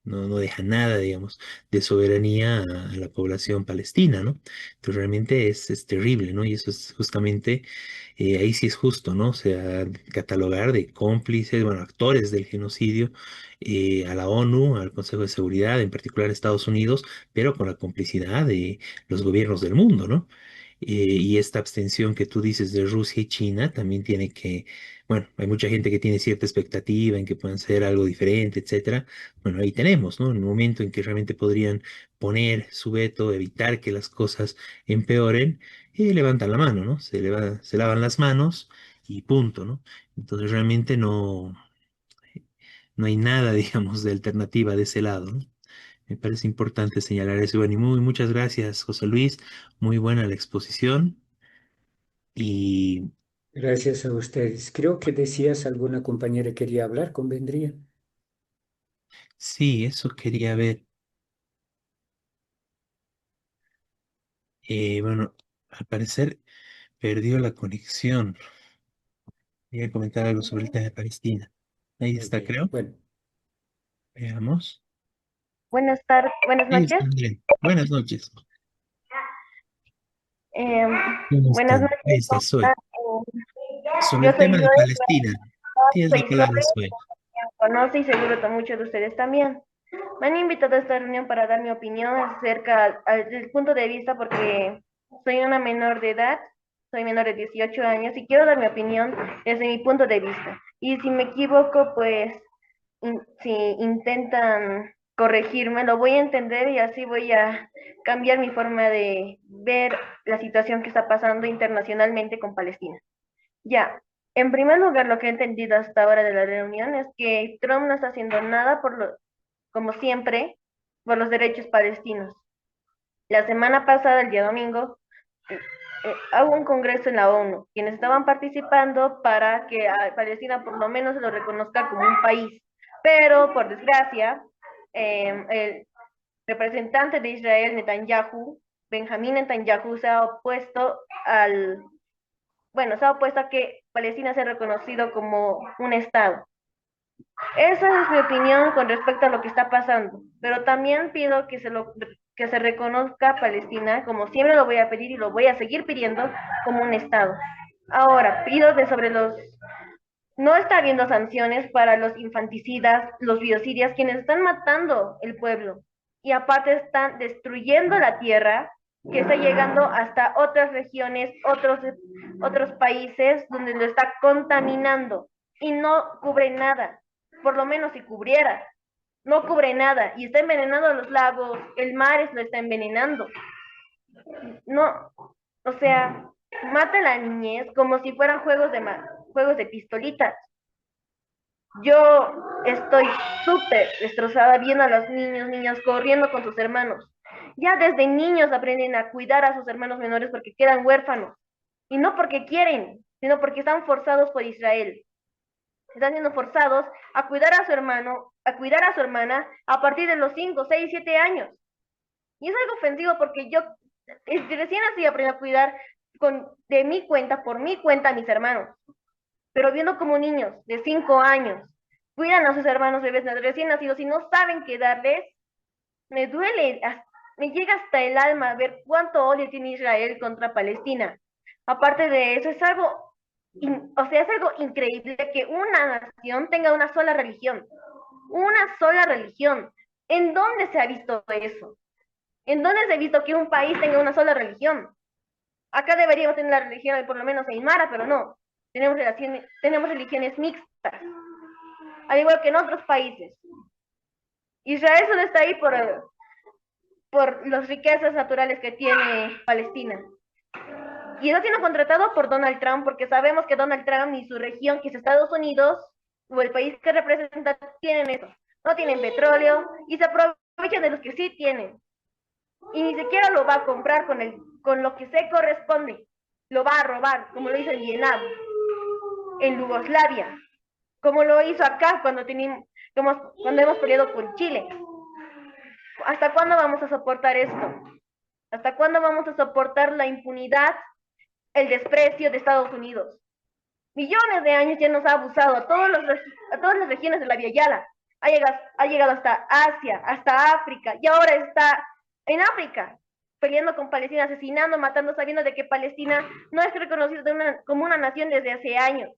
B: No deja nada, digamos, de soberanía a la población palestina, ¿no? Entonces realmente es terrible, ¿no? Y eso es justamente, ahí sí es justo, ¿no? O sea, catalogar de cómplices, bueno, actores del genocidio a la ONU, al Consejo de Seguridad, en particular a Estados Unidos, pero con la complicidad de los gobiernos del mundo, ¿no? Y esta abstención que tú dices de Rusia y China también tiene que, bueno, hay mucha gente que tiene cierta expectativa en que puedan ser algo diferente, etcétera. Bueno, ahí tenemos, ¿no? En el momento en que realmente podrían poner su veto, evitar que las cosas empeoren, levantan la mano, ¿no? Se lavan las manos y punto, ¿no? Entonces realmente no hay nada, digamos, de alternativa de ese lado, ¿no? Me parece importante señalar eso. Bueno, y muchas gracias, José Luis. Muy buena la exposición. Y
C: Gracias a ustedes. Creo que decías alguna compañera quería hablar, convendría.
B: sí, eso quería ver. Bueno, al parecer perdió la conexión. Quería comentar algo sobre el tema de Palestina. Ahí
C: Ok,
B: está, creo.
C: bueno,
B: Veamos.
E: Buenas tardes, buenas
B: Ahí
E: noches.
B: está, André. Buenas noches.
E: Em,
B: ¿Cómo
E: buenas
B: están?
E: noches.
B: Ahí está, Soy. Sobre
E: Yo
B: el tema
E: soy
B: de
E: Zoe,
B: Palestina. Tienes la
E: soy
B: palabra,
E: Zoe,
B: Soy.
E: me conoce y seguro que muchos de ustedes también. Me han invitado a esta reunión para dar mi opinión acerca del punto de vista porque soy una menor de edad, soy menor de 18 años y quiero dar mi opinión desde mi punto de vista. Y si me equivoco, pues si intentan corregirme, lo voy a entender y así voy a cambiar mi forma de ver la situación que está pasando internacionalmente con Palestina. Ya, en primer lugar, lo que he entendido hasta ahora de la reunión es que Trump no está haciendo nada como siempre, por los derechos palestinos. La semana pasada, el día domingo, hubo un congreso en la ONU, quienes estaban participando para que a Palestina por lo menos se lo reconozca como un país. Pero, por desgracia, el representante de Israel, Netanyahu, Benjamín Netanyahu, se ha opuesto a que Palestina sea reconocido como un Estado. Esa es mi opinión con respecto a lo que está pasando, pero también pido que se reconozca a Palestina, como siempre lo voy a pedir y lo voy a seguir pidiendo, como un Estado. Ahora, pido de sobre los... No está habiendo sanciones para los infanticidas, los biocidas, quienes están matando el pueblo. Y aparte están destruyendo la tierra, que está llegando hasta otras regiones, otros países, donde lo está contaminando. Y no cubre nada. Por lo menos si cubriera. No cubre nada. Y está envenenando los lagos, el mar lo está envenenando. No, o sea, mata a la niñez como si fueran juegos de pistolitas. Yo estoy súper destrozada viendo a los niños, niñas corriendo con sus hermanos. Ya desde niños aprenden a cuidar a sus hermanos menores porque quedan huérfanos. Y no porque quieren, sino porque están forzados por Israel. Están siendo forzados a cuidar a su hermano, a cuidar a su hermana a partir de los 5, 6, 7 años. Y es algo ofensivo porque yo recién así aprendí a cuidar de mi cuenta, por mi cuenta, a mis hermanos. Pero viendo como niños de 5 años cuidan a sus hermanos bebés recién nacidos y no saben qué darles, me duele, me llega hasta el alma ver cuánto odio tiene Israel contra Palestina. Aparte de eso, es algo, o sea, es algo increíble que una nación tenga una sola religión. Una sola religión. ¿En dónde se ha visto eso? ¿En dónde se ha visto que un país tenga una sola religión? Acá deberíamos tener la religión, por lo menos aymara, pero no. Tenemos religiones mixtas, al igual que en otros países. Israel solo está ahí por las riquezas naturales que tiene Palestina. Y eso siendo contratado por Donald Trump, porque sabemos que Donald Trump y su región, que es Estados Unidos, o el país que representa, tienen eso. No tienen petróleo y se aprovechan de los que sí tienen. Y ni siquiera lo va a comprar con lo que se corresponde. Lo va a robar, como lo hizo en Vietnam, en Yugoslavia, como lo hizo acá cuando hemos peleado con Chile. ¿Hasta cuándo vamos a soportar esto? ¿Hasta cuándo vamos a soportar la impunidad, el desprecio de Estados Unidos? Millones de años ya nos ha abusado a todas las regiones de la Via Yala. Ha llegado hasta Asia, hasta África, y ahora está en África, peleando con Palestina, asesinando, matando, sabiendo de que Palestina no es reconocida como una nación desde hace años.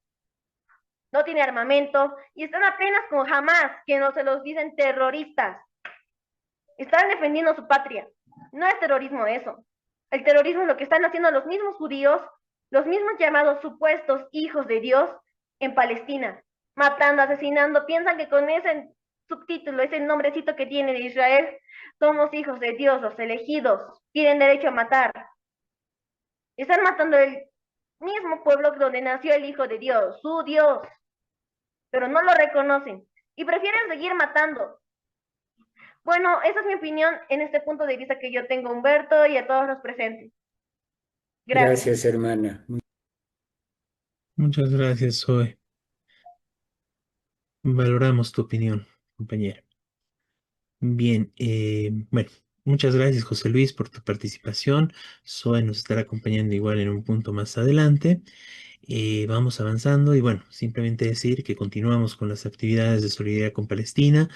E: No tiene armamento, y están apenas con Hamas, que no se los dicen terroristas. Están defendiendo su patria. No es terrorismo eso. El terrorismo es lo que están haciendo los mismos judíos, los mismos llamados supuestos hijos de Dios en Palestina, matando, asesinando. Piensan que con ese subtítulo, ese nombrecito que tiene de Israel, somos hijos de Dios, los elegidos, tienen derecho a matar. Están matando el mismo pueblo donde nació el Hijo de Dios, su Dios, pero no lo reconocen y prefieren seguir matando. Bueno, esa es mi opinión en este punto de vista que yo tengo, Humberto, y a todos los presentes. Gracias.
C: Gracias, hermana.
B: Muchas gracias, Zoe. Valoramos tu opinión, compañera. Bien, bueno, muchas gracias, José Luis, por tu participación. Zoe nos estará acompañando igual en un punto más adelante. Vamos avanzando y bueno, simplemente decir que continuamos con las actividades de solidaridad con Palestina.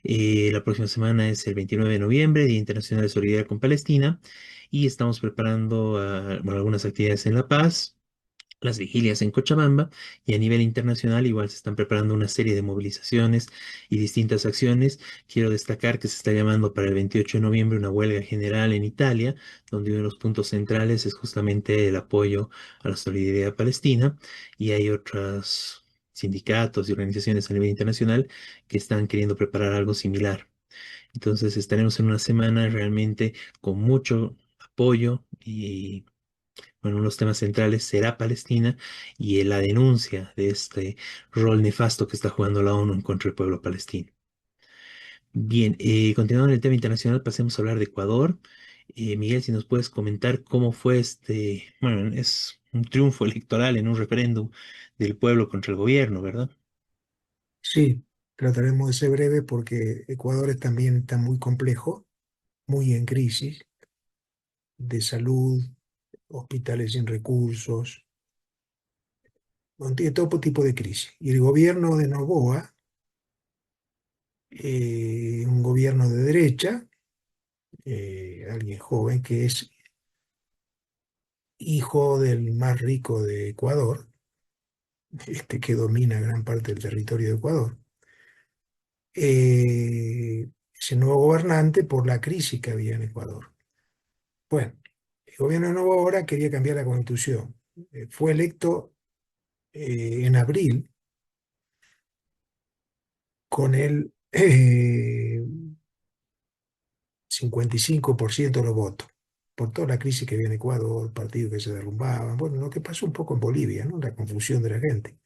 B: La próxima semana es el 29 de noviembre, Día Internacional de Solidaridad con Palestina, y estamos preparando bueno, algunas actividades en La Paz, las vigilias en Cochabamba, y a nivel internacional igual se están preparando una serie de movilizaciones y distintas acciones. Quiero destacar que se está llamando para el 28 de noviembre una huelga general en Italia, donde uno de los puntos centrales es justamente el apoyo a la solidaridad palestina, y hay otros sindicatos y organizaciones a nivel internacional que están queriendo preparar algo similar. Entonces estaremos en una semana realmente con mucho apoyo y bueno, uno de los temas centrales será Palestina y la denuncia de este rol nefasto que está jugando la ONU en contra del pueblo palestino. Bien, continuando en el tema internacional, pasemos a hablar de Ecuador. Miguel, si nos puedes comentar cómo fue bueno, es un triunfo electoral en un referéndum del pueblo contra el gobierno, ¿verdad?
D: Sí, trataremos de ser breve porque Ecuador también está muy complejo, muy en crisis de salud, hospitales sin recursos, bueno, tiene todo tipo de crisis. Y el gobierno de Noboa, un gobierno de derecha, alguien joven que es hijo del más rico de Ecuador, que domina gran parte del territorio de Ecuador, ese nuevo gobernante por la crisis que había en Ecuador. Bueno, el gobierno de Noboa ahora quería cambiar la constitución. Fue electo en abril con el 55% de los votos, por toda la crisis que había en Ecuador, partidos que se derrumbaban, bueno, lo que pasó un poco en Bolivia, ¿no? La confusión de la gente.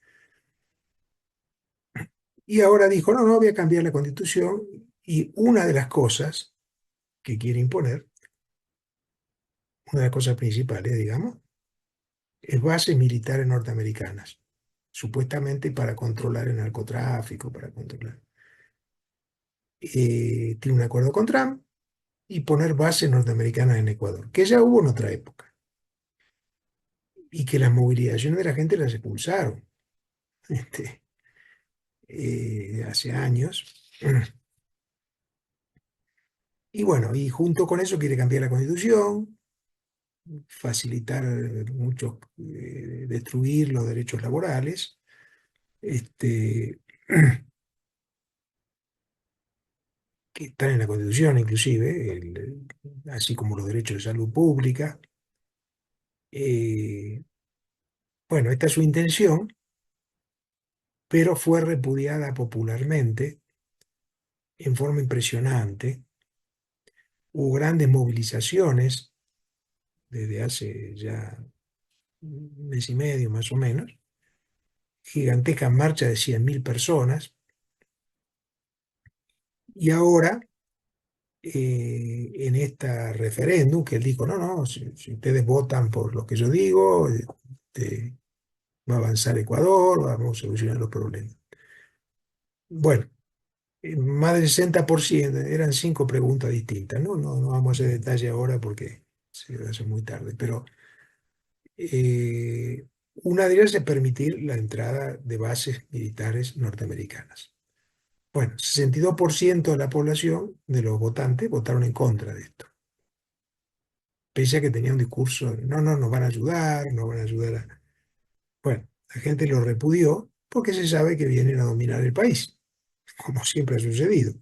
D: Y ahora dijo, no, no, voy a cambiar la constitución, y una de las cosas que quiere imponer una de las cosas principales, digamos, es bases militares norteamericanas, supuestamente para controlar el narcotráfico, para controlar. Tiene un acuerdo con Trump y poner bases norteamericanas en Ecuador, que ya hubo en otra época, y que las movilizaciones de la gente las expulsaron este, hace años. Y bueno, y junto con eso quiere cambiar la constitución, facilitar muchos, destruir los derechos laborales, este, que están en la constitución inclusive, así como los derechos de salud pública. Eh, bueno, esta es su intención, pero fue repudiada popularmente en forma impresionante. Hubo grandes movilizaciones desde hace ya un mes y medio más o menos, gigantescas marchas de 100.000 personas, y ahora en este referéndum que él dijo, no, no, si ustedes votan por lo que yo digo, va a avanzar Ecuador, vamos a solucionar los problemas. Bueno, más del 60%, eran 5 preguntas distintas, ¿no? No vamos a hacer detalle ahora porque se hace muy tarde, pero eh, una de ellas es permitir la entrada de bases militares norteamericanas. Bueno, 62% de la población, de los votantes, votaron en contra de esto. Pese a que tenía un discurso, no, no, nos van a ayudar, nos van a ayudar a... Bueno, la gente lo repudió porque se sabe que vienen a dominar el país, como siempre ha sucedido.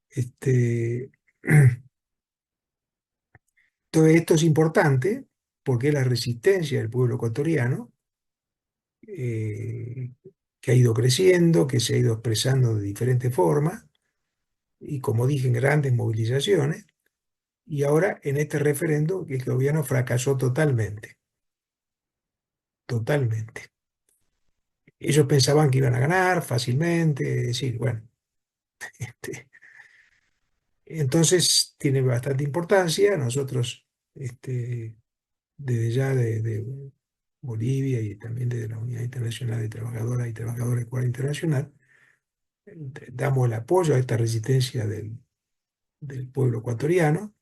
D: Este, todo esto es importante porque la resistencia del pueblo ecuatoriano, eh, que ha ido creciendo, que se ha ido expresando de diferentes formas, y como dije, en grandes movilizaciones, y ahora en este referendo que el gobierno fracasó totalmente, totalmente. Ellos pensaban que iban a ganar fácilmente, es decir, bueno, este, entonces tiene bastante importancia. Nosotros, desde ya de Bolivia y también desde la Unidad Internacional de Trabajadoras y Trabajadores de Cuadra Internacional, damos el apoyo a esta resistencia del pueblo ecuatoriano,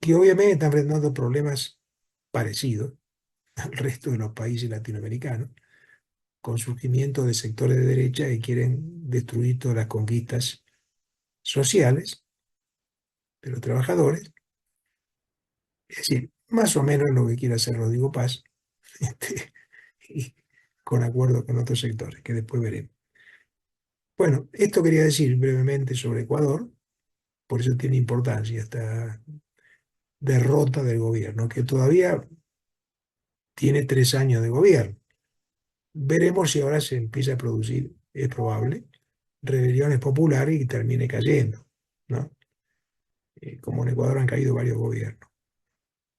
D: que obviamente está enfrentando problemas parecidos al resto de los países latinoamericanos, con surgimiento de sectores de derecha que quieren destruir todas las conquistas sociales de los trabajadores. Es decir, más o menos lo que quiere hacer Rodrigo Paz, y con acuerdo con otros sectores, que después veremos. Bueno, esto quería decir brevemente sobre Ecuador, por eso tiene importancia esta derrota del gobierno, que todavía tiene 3 años de gobierno. Veremos si ahora se empieza a producir, es probable, rebeliones populares y termine cayendo, ¿no? Como en Ecuador han caído varios gobiernos.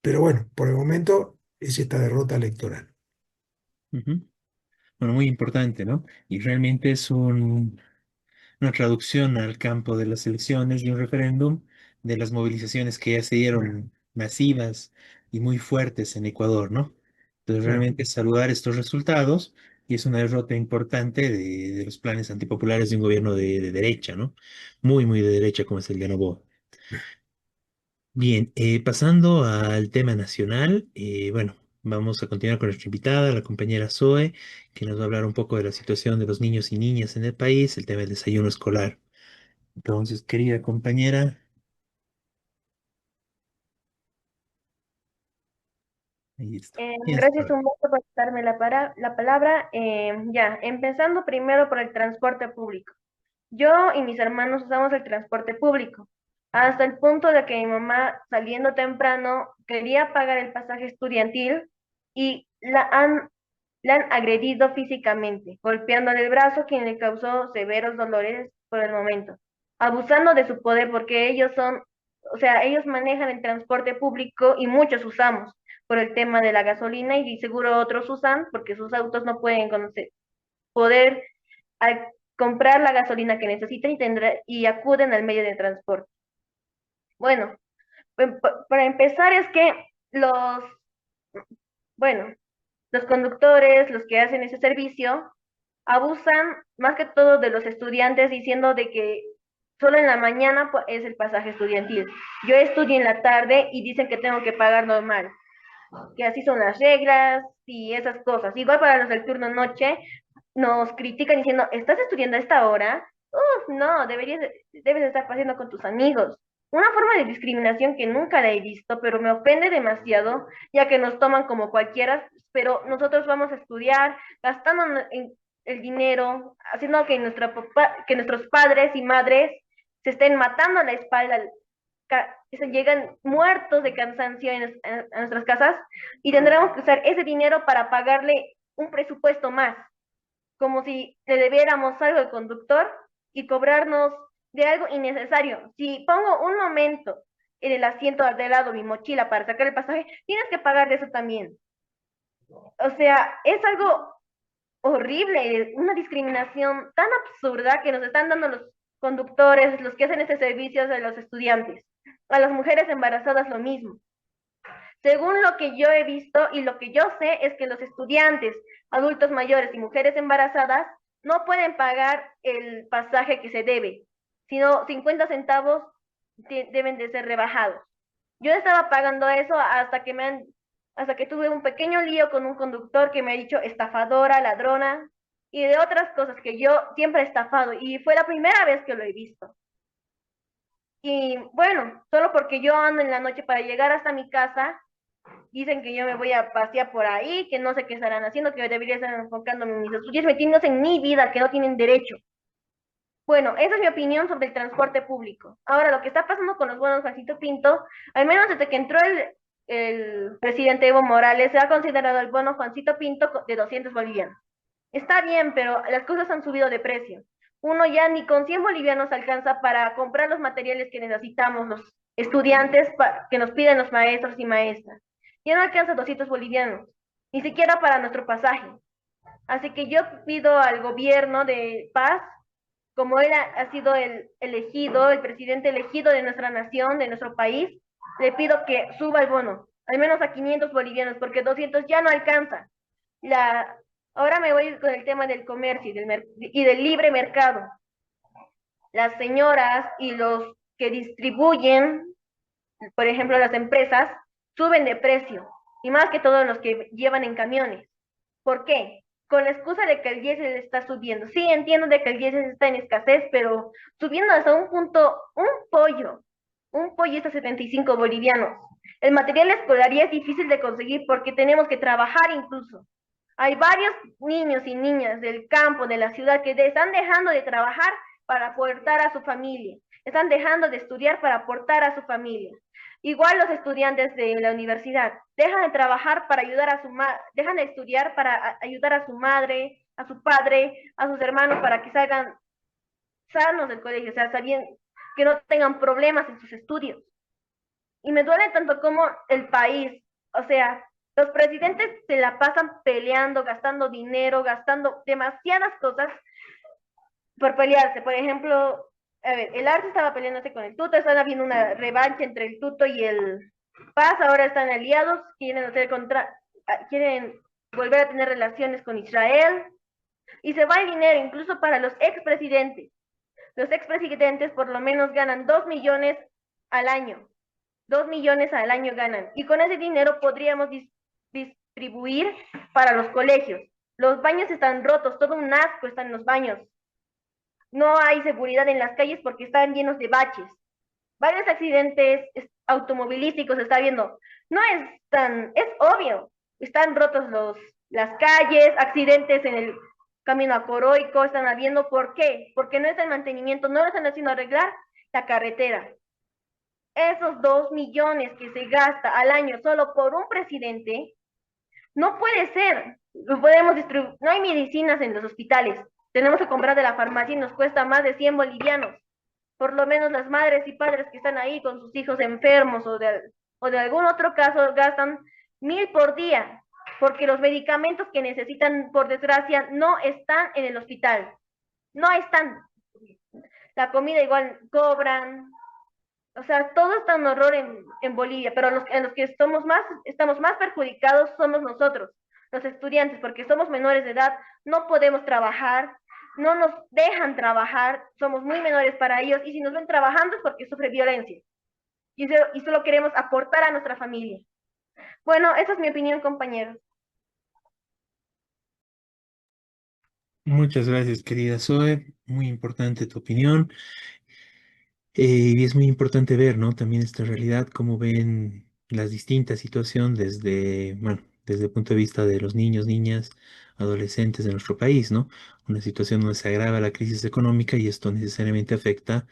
D: Pero bueno, por el momento es esta derrota electoral.
B: Ujú. Bueno, muy importante, ¿no? Y realmente es una traducción al campo de las elecciones y un referéndum de las movilizaciones que ya se dieron masivas y muy fuertes en Ecuador, ¿no? Entonces,
D: Claro.
B: realmente saludar estos resultados y es una derrota importante de los planes antipopulares de un gobierno de derecha, ¿no? Muy, muy de derecha como es el de Noboa. Bien, pasando al tema nacional, bueno, vamos a continuar con nuestra invitada, la compañera Zoe, que nos va a hablar un poco de la situación de los niños y niñas en el país, el tema del desayuno escolar. Entonces, querida compañera, ahí está. Tienes la
E: Gracias,
B: palabra.
E: Humberto, por darme la palabra. Ya, empezando primero por el transporte público. Yo y mis hermanos usamos el transporte público, hasta el punto de que mi mamá, saliendo temprano, quería pagar el pasaje estudiantil y la han agredido físicamente, golpeándole el brazo, quien le causó severos dolores por el momento, abusando de su poder porque ellos son, o sea, ellos manejan el transporte público y muchos usamos por el tema de la gasolina y seguro otros usan porque sus autos no pueden poder comprar la gasolina que necesitan y acuden al medio de transporte. Bueno, Para empezar es que bueno, los conductores, los que hacen ese servicio, abusan más que todo de los estudiantes diciendo de que solo en la mañana es el pasaje estudiantil. Yo estudio en la tarde y dicen que tengo que pagar normal, que así son las reglas y esas cosas. Igual para los del turno noche, nos critican diciendo, ¿estás estudiando a esta hora? No, debes estar paseando con tus amigos. Una forma de discriminación que nunca la he visto, pero me ofende demasiado, ya que nos toman como cualquiera, pero nosotros vamos a estudiar, gastando el dinero, haciendo que que nuestros padres y madres se estén matando a la espalda, se llegan muertos de cansancio a nuestras casas y tendremos que usar ese dinero para pagarle un presupuesto más, como si le debiéramos algo al conductor y cobrarnos de algo innecesario. Si pongo un momento en el asiento de lado mi mochila para sacar el pasaje, tienes que pagar de eso también. O sea, es algo horrible, una discriminación tan absurda que nos están dando los conductores, los que hacen ese servicio de los estudiantes. A las mujeres embarazadas lo mismo. Según lo que yo he visto y lo que yo sé es que los estudiantes, adultos mayores y mujeres embarazadas no pueden pagar el pasaje que se debe, sino 50 centavos deben de ser rebajados. Yo estaba pagando eso hasta que tuve un pequeño lío con un conductor que me ha dicho estafadora, ladrona y de otras cosas que yo siempre he estafado y fue la primera vez que lo he visto. Y bueno, solo porque yo ando en la noche para llegar hasta mi casa, dicen que yo me voy a pasear por ahí, que no sé qué estarán haciendo, que debería estar enfocándome en mis estudios, metiéndose en mi vida, que no tienen derecho. Bueno, esa es mi opinión sobre el transporte público. Ahora, lo que está pasando con los bonos Juancito Pinto, al menos desde que entró el presidente Evo Morales, se ha considerado el bono Juancito Pinto de 200 bolivianos. Está bien, pero las cosas han subido de precio. Uno ya ni con 100 bolivianos alcanza para comprar los materiales que necesitamos los estudiantes que nos piden los maestros y maestras. Ya no alcanza 200 bolivianos, ni siquiera para nuestro pasaje. Así que yo pido al gobierno de Paz, como él ha sido el presidente elegido de nuestra nación, de nuestro país, le pido que suba el bono, al menos a 500 bolivianos, porque 200 ya no alcanza. Ahora me voy con el tema del comercio y del libre mercado. Las señoras y los que distribuyen, por ejemplo, las empresas, suben de precio, y más que todos los que llevan en camiones. ¿Por qué? Con la excusa de que el diésel está subiendo. Sí, entiendo de que el diésel está en escasez, pero subiendo hasta un punto, un pollo está 75 bolivianos. El material escolar ya es difícil de conseguir porque tenemos que trabajar incluso. Hay varios niños y niñas del campo, de la ciudad, que están dejando de trabajar para aportar a su familia. Están dejando de estudiar para aportar a su familia. Igual los estudiantes de la universidad dejan de trabajar para ayudar dejan de estudiar para ayudar a su madre, a su padre, a sus hermanos para que salgan sanos del colegio, o sea, sabiendo que no tengan problemas en sus estudios. Y me duele tanto como el país, o sea, los presidentes se la pasan peleando, gastando dinero, gastando demasiadas cosas por pelearse. Por ejemplo, a ver, el Arce estaba peleándose con el Tuto, están habiendo una revancha entre el Tuto y el Paz, ahora están aliados, quieren volver a tener relaciones con Israel, y se va el dinero incluso para los expresidentes. Los expresidentes por lo menos ganan 2 millones al año. 2 millones al año ganan. Y con ese dinero podríamos distribuir para los colegios. Los baños están rotos, todo un asco está en los baños. No hay seguridad en las calles porque están llenos de baches. Varios accidentes automovilísticos se está viendo. Es obvio. Están rotos las calles, accidentes en el camino a Coroico están habiendo. ¿Por qué? Porque no es el mantenimiento, no lo están haciendo arreglar la carretera. Esos 2 millones que se gasta al año solo por un presidente, no puede ser. No hay medicinas en los hospitales. Tenemos que comprar de la farmacia y nos cuesta más de 100 bolivianos. Por lo menos las madres y padres que están ahí con sus hijos enfermos o de algún otro caso gastan 1,000 por día, porque los medicamentos que necesitan, por desgracia, no están en el hospital. No están. La comida igual cobran. O sea, todo está en horror en Bolivia, pero en los que estamos más perjudicados somos nosotros, los estudiantes, porque somos menores de edad, no podemos trabajar, no nos dejan trabajar, somos muy menores para ellos, y si nos ven trabajando es porque sufre violencia, y solo queremos aportar a nuestra familia. Bueno, esa es mi opinión, compañeros.
B: Muchas gracias, querida Zoe. Muy importante tu opinión. Y es muy importante ver, ¿no? También esta realidad, cómo ven las distintas situaciones desde, bueno, desde el punto de vista de los niños, niñas, adolescentes de nuestro país, ¿no? Una situación donde se agrava la crisis económica y esto necesariamente afecta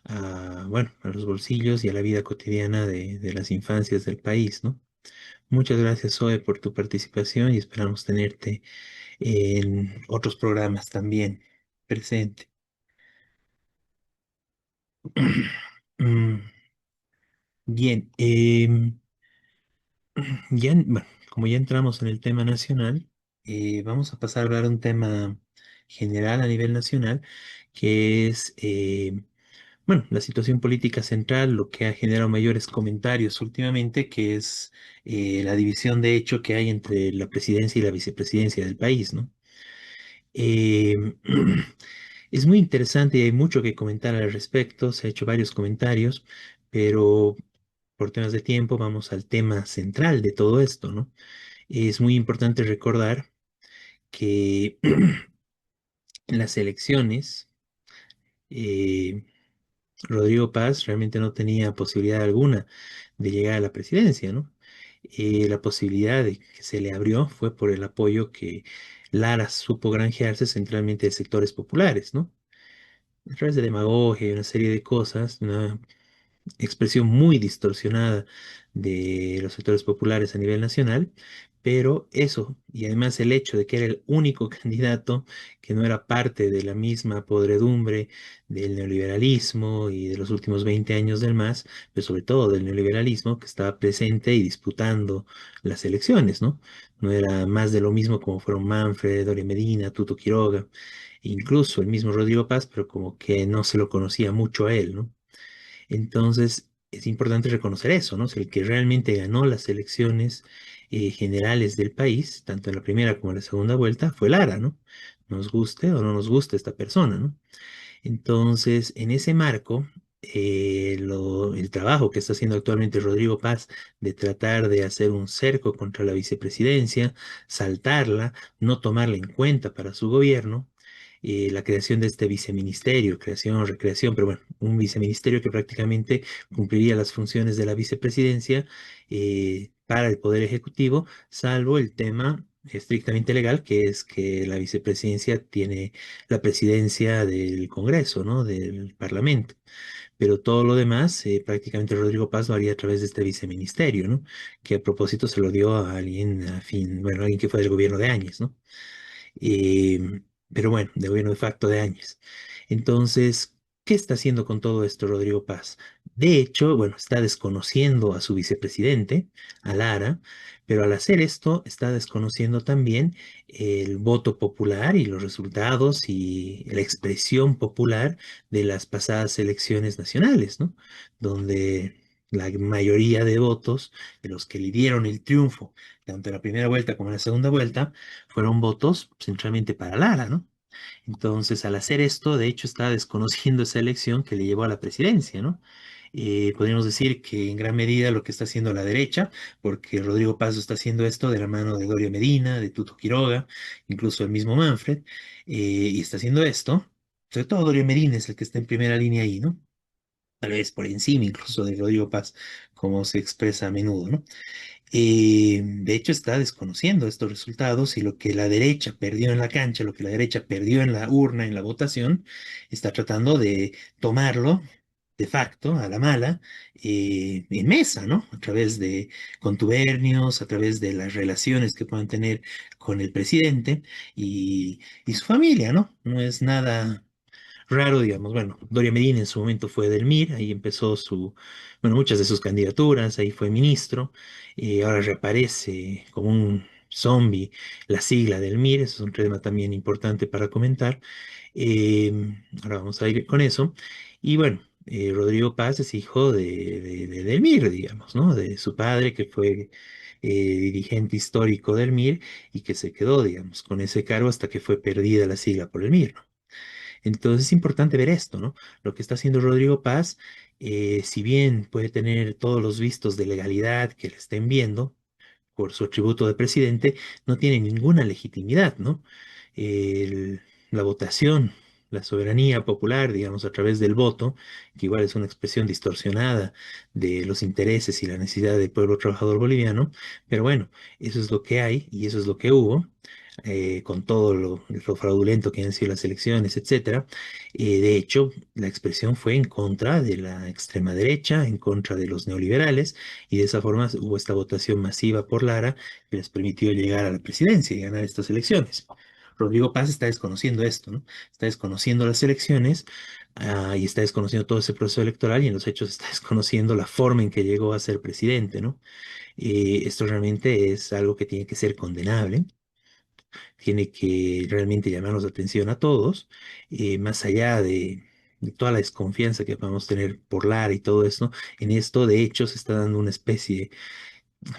B: a, bueno, a los bolsillos y a la vida cotidiana de las infancias del país, ¿no? Muchas gracias, Zoe, por tu participación y esperamos tenerte en otros programas también presente. Mm, Bien, bueno, como ya entramos en el tema nacional, vamos a pasar a hablar de un tema general a nivel nacional, que es, bueno, la situación política central, lo que ha generado mayores comentarios últimamente, que es la división de hecho que hay entre la presidencia y la vicepresidencia del país, ¿no? Eh, es muy interesante y hay mucho que comentar al respecto, se ha hecho varios comentarios, pero por temas de tiempo vamos al tema central de todo esto, ¿no? Es muy importante recordar que en las elecciones, eh, Rodrigo Paz realmente no tenía posibilidad alguna de llegar a la presidencia, ¿no? La posibilidad de que se le abrió fue por el apoyo que Lara supo granjearse centralmente de sectores populares, ¿no? A través de demagogia y una serie de cosas, una expresión muy distorsionada de los sectores populares a nivel nacional, pero eso, y además el hecho de que era el único candidato que no era parte de la misma podredumbre del neoliberalismo y de los últimos 20 años del MAS, pero sobre todo del neoliberalismo que estaba presente y disputando las elecciones, ¿no? No era más de lo mismo como fueron Manfred, Doria Medina, Tuto Quiroga, e incluso el mismo Rodrigo Paz, pero como que no se lo conocía mucho a él, ¿no? Entonces, es importante reconocer eso, ¿no? O sea, el que realmente ganó las elecciones generales del país, tanto en la primera como en la segunda vuelta, fue Lara, ¿no? Nos guste o no nos guste esta persona, ¿no? Entonces, en ese marco, el trabajo que está haciendo actualmente Rodrigo Paz de tratar de hacer un cerco contra la vicepresidencia, saltarla, no tomarla en cuenta para su gobierno, la creación de este viceministerio, creación, recreación, pero bueno, un viceministerio que prácticamente cumpliría las funciones de la vicepresidencia para el Poder Ejecutivo, salvo el tema estrictamente legal, que es que la vicepresidencia tiene la presidencia del Congreso, ¿no? Del Parlamento. Pero todo lo demás, prácticamente Rodrigo Paz lo haría a través de este viceministerio, ¿no? Que a propósito se lo dio a alguien bueno, alguien que fue del gobierno de Áñez, ¿no? Pero bueno, de gobierno de facto de Áñez. Entonces, ¿qué está haciendo con todo esto Rodrigo Paz? De hecho, bueno, está desconociendo a su vicepresidente, a Lara, pero al hacer esto está desconociendo también el voto popular y los resultados y la expresión popular de las pasadas elecciones nacionales, ¿no? Donde la mayoría de votos de los que le dieron el triunfo, tanto en la primera vuelta como en la segunda vuelta, fueron votos centralmente para Lara, ¿no? Entonces, al hacer esto, de hecho, está desconociendo esa elección que le llevó a la presidencia, ¿no? Podríamos decir que en gran medida lo que está haciendo la derecha, porque Rodrigo Paz está haciendo esto de la mano de Doria Medina, de Tuto Quiroga, incluso el mismo Manfred, y está haciendo esto, sobre todo Doria Medina es el que está en primera línea ahí, ¿no? Tal vez por encima incluso de Rodrigo Paz, como se expresa a menudo, ¿no? De hecho, está desconociendo estos resultados y lo que la derecha perdió en la cancha, lo que la derecha perdió en la urna, en la votación, está tratando de tomarlo de facto, a la mala, en mesa, ¿no? A través de contubernios, a través de las relaciones que puedan tener con el presidente y su familia, ¿no? No es nada raro, digamos. Bueno, Doria Medina en su momento fue del MIR, ahí empezó bueno, muchas de sus candidaturas, ahí fue ministro, ahora reaparece como un zombie la sigla del MIR, eso es un tema también importante para comentar. Ahora vamos a ir con eso. Y bueno, Rodrigo Paz es hijo del MIR, digamos, ¿no? De su padre, que fue dirigente histórico del MIR y que se quedó, digamos, con ese cargo hasta que fue perdida la sigla por el MIR, ¿no? Entonces es importante ver esto, ¿no? Lo que está haciendo Rodrigo Paz, si bien puede tener todos los vistos de legalidad que le estén viendo por su atributo de presidente, no tiene ninguna legitimidad, ¿no? El- la votación, la soberanía popular, digamos, a través del voto, que igual es una expresión distorsionada de los intereses y la necesidad del pueblo trabajador boliviano, pero bueno, eso es lo que hay y eso es lo que hubo. Con todo lo fraudulento que han sido las elecciones, etcétera. De hecho, la expresión fue en contra de la extrema derecha, en contra de los neoliberales, y de esa forma hubo esta votación masiva por Lara que les permitió llegar a la presidencia y ganar estas elecciones. Rodrigo Paz está desconociendo esto, ¿no? Está desconociendo las elecciones, y está desconociendo todo ese proceso electoral y en los hechos está desconociendo la forma en que llegó a ser presidente, ¿no? Esto realmente es algo que tiene que ser condenable, tiene que realmente llamarnos la atención a todos, más allá de toda la desconfianza que podemos tener por Lara y todo esto. En esto, de hecho, se está dando una especie,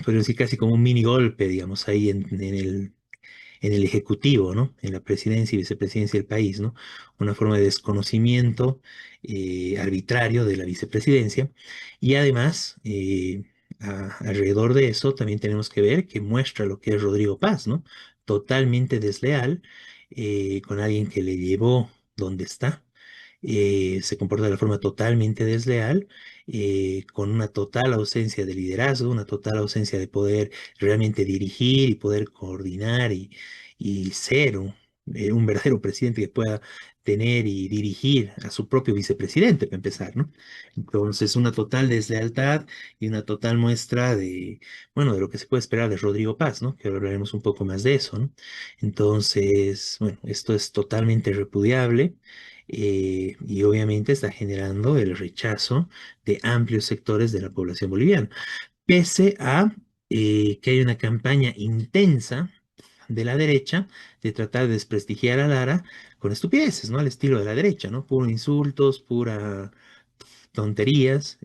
B: podría decir casi como un mini golpe, digamos, ahí en el Ejecutivo, ¿no? En la presidencia y vicepresidencia del país, ¿no? Una forma de desconocimiento arbitrario de la vicepresidencia. Y además, alrededor de eso, también tenemos que ver que muestra lo que es Rodrigo Paz, ¿no? Totalmente desleal, con alguien que le llevó donde está. Se comporta de la forma totalmente desleal, con una total ausencia de liderazgo, una total ausencia de poder realmente dirigir y poder coordinar y ser un verdadero presidente que pueda tener y dirigir a su propio vicepresidente, para empezar, ¿no? Entonces, una total deslealtad y una total muestra de, bueno, de lo que se puede esperar de Rodrigo Paz, ¿no? Que ahora hablaremos un poco más de eso, ¿no? Entonces, bueno, esto es totalmente repudiable. Y obviamente está generando el rechazo de amplios sectores de la población boliviana, pese a que hay una campaña intensa de la derecha de tratar de desprestigiar a Lara con estupideces, ¿no? Al estilo de la derecha, ¿no? Puro insultos, pura tonterías,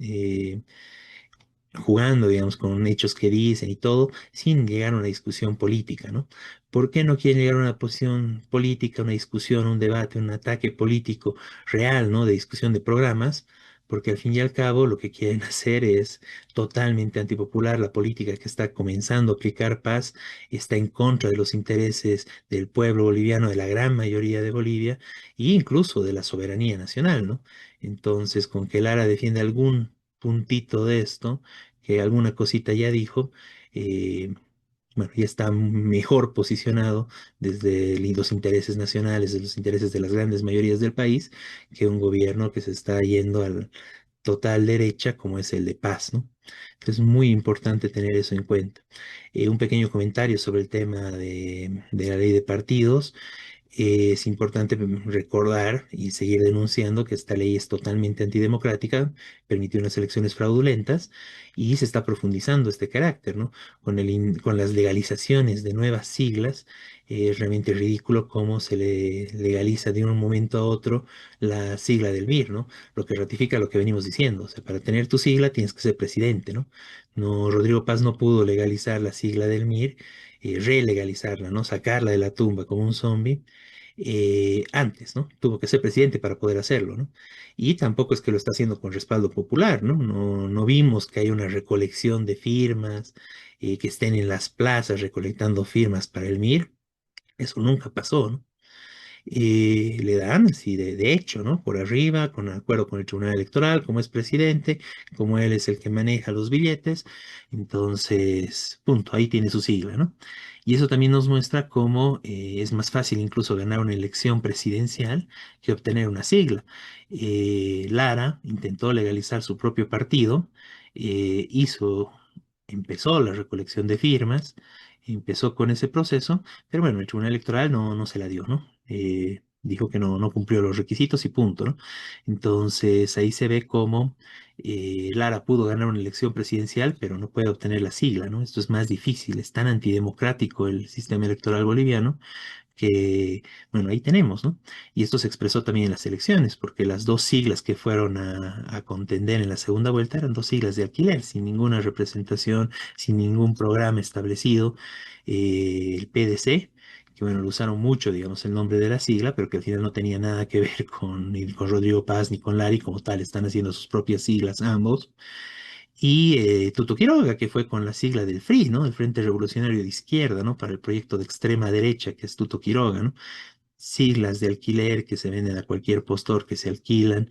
B: jugando, digamos, con hechos que dicen y todo, sin llegar a una discusión política, ¿no? ¿Por qué no quieren llegar a una posición política, una discusión, un debate, un ataque político real, ¿no? De discusión de programas, porque al fin y al cabo lo que quieren hacer es totalmente antipopular. La política que está comenzando a aplicar Paz está en contra de los intereses del pueblo boliviano, de la gran mayoría de Bolivia, e incluso de la soberanía nacional, ¿no? Entonces, con que Lara defiende algún puntito de esto, que alguna cosita ya dijo, eh, bueno, ya está mejor posicionado desde los intereses nacionales, de los intereses de las grandes mayorías del país, que un gobierno que se está yendo al total derecha como es el de Paz, ¿no? Entonces es muy importante tener eso en cuenta. Un pequeño comentario sobre el tema de la ley de partidos. Es importante recordar y seguir denunciando que esta ley es totalmente antidemocrática, permitió unas elecciones fraudulentas y se está profundizando este carácter, ¿no? Con las legalizaciones de nuevas siglas, es realmente ridículo cómo se le legaliza de un momento a otro la sigla del MIR, ¿no? Lo que ratifica lo que venimos diciendo, o sea, para tener tu sigla tienes que ser presidente, ¿no? No, Rodrigo Paz no pudo legalizar la sigla del MIR, relegalizarla, ¿no? Sacarla de la tumba como un zombie antes, ¿no? Tuvo que ser presidente para poder hacerlo, ¿no? Y tampoco es que lo está haciendo con respaldo popular, ¿no? No vimos que hay una recolección de firmas, que estén en las plazas recolectando firmas para el MIR. Eso nunca pasó, ¿no? Le dan así de hecho, ¿no? Por arriba, con acuerdo con el Tribunal Electoral, como es presidente, como él es el que maneja los billetes, entonces, punto, ahí tiene su sigla, ¿no? Y eso también nos muestra cómo es más fácil incluso ganar una elección presidencial que obtener una sigla. Lara intentó legalizar su propio partido, hizo, empezó la recolección de firmas, empezó con ese proceso, pero bueno, el Tribunal Electoral no se la dio, ¿no? Dijo que no cumplió los requisitos y punto, ¿no? Entonces ahí se ve cómo Lara pudo ganar una elección presidencial, pero no puede obtener la sigla, ¿no? Esto es más difícil, es tan antidemocrático el sistema electoral boliviano que, bueno, ahí tenemos, ¿no? Y esto se expresó también en las elecciones, porque las dos siglas que fueron a contender en la segunda vuelta eran dos siglas de alquiler, sin ninguna representación, sin ningún programa establecido. El PDC, que bueno, lo usaron mucho, digamos, el nombre de la sigla, pero que al final no tenía nada que ver ni con Rodrigo Paz ni con Lari como tal, están haciendo sus propias siglas ambos. Y Tuto Quiroga, que fue con la sigla del FRI, ¿no? El Frente Revolucionario de Izquierda, ¿no? Para el proyecto de extrema derecha, que es Tuto Quiroga, ¿no? Siglas de alquiler que se venden a cualquier postor que se alquilan.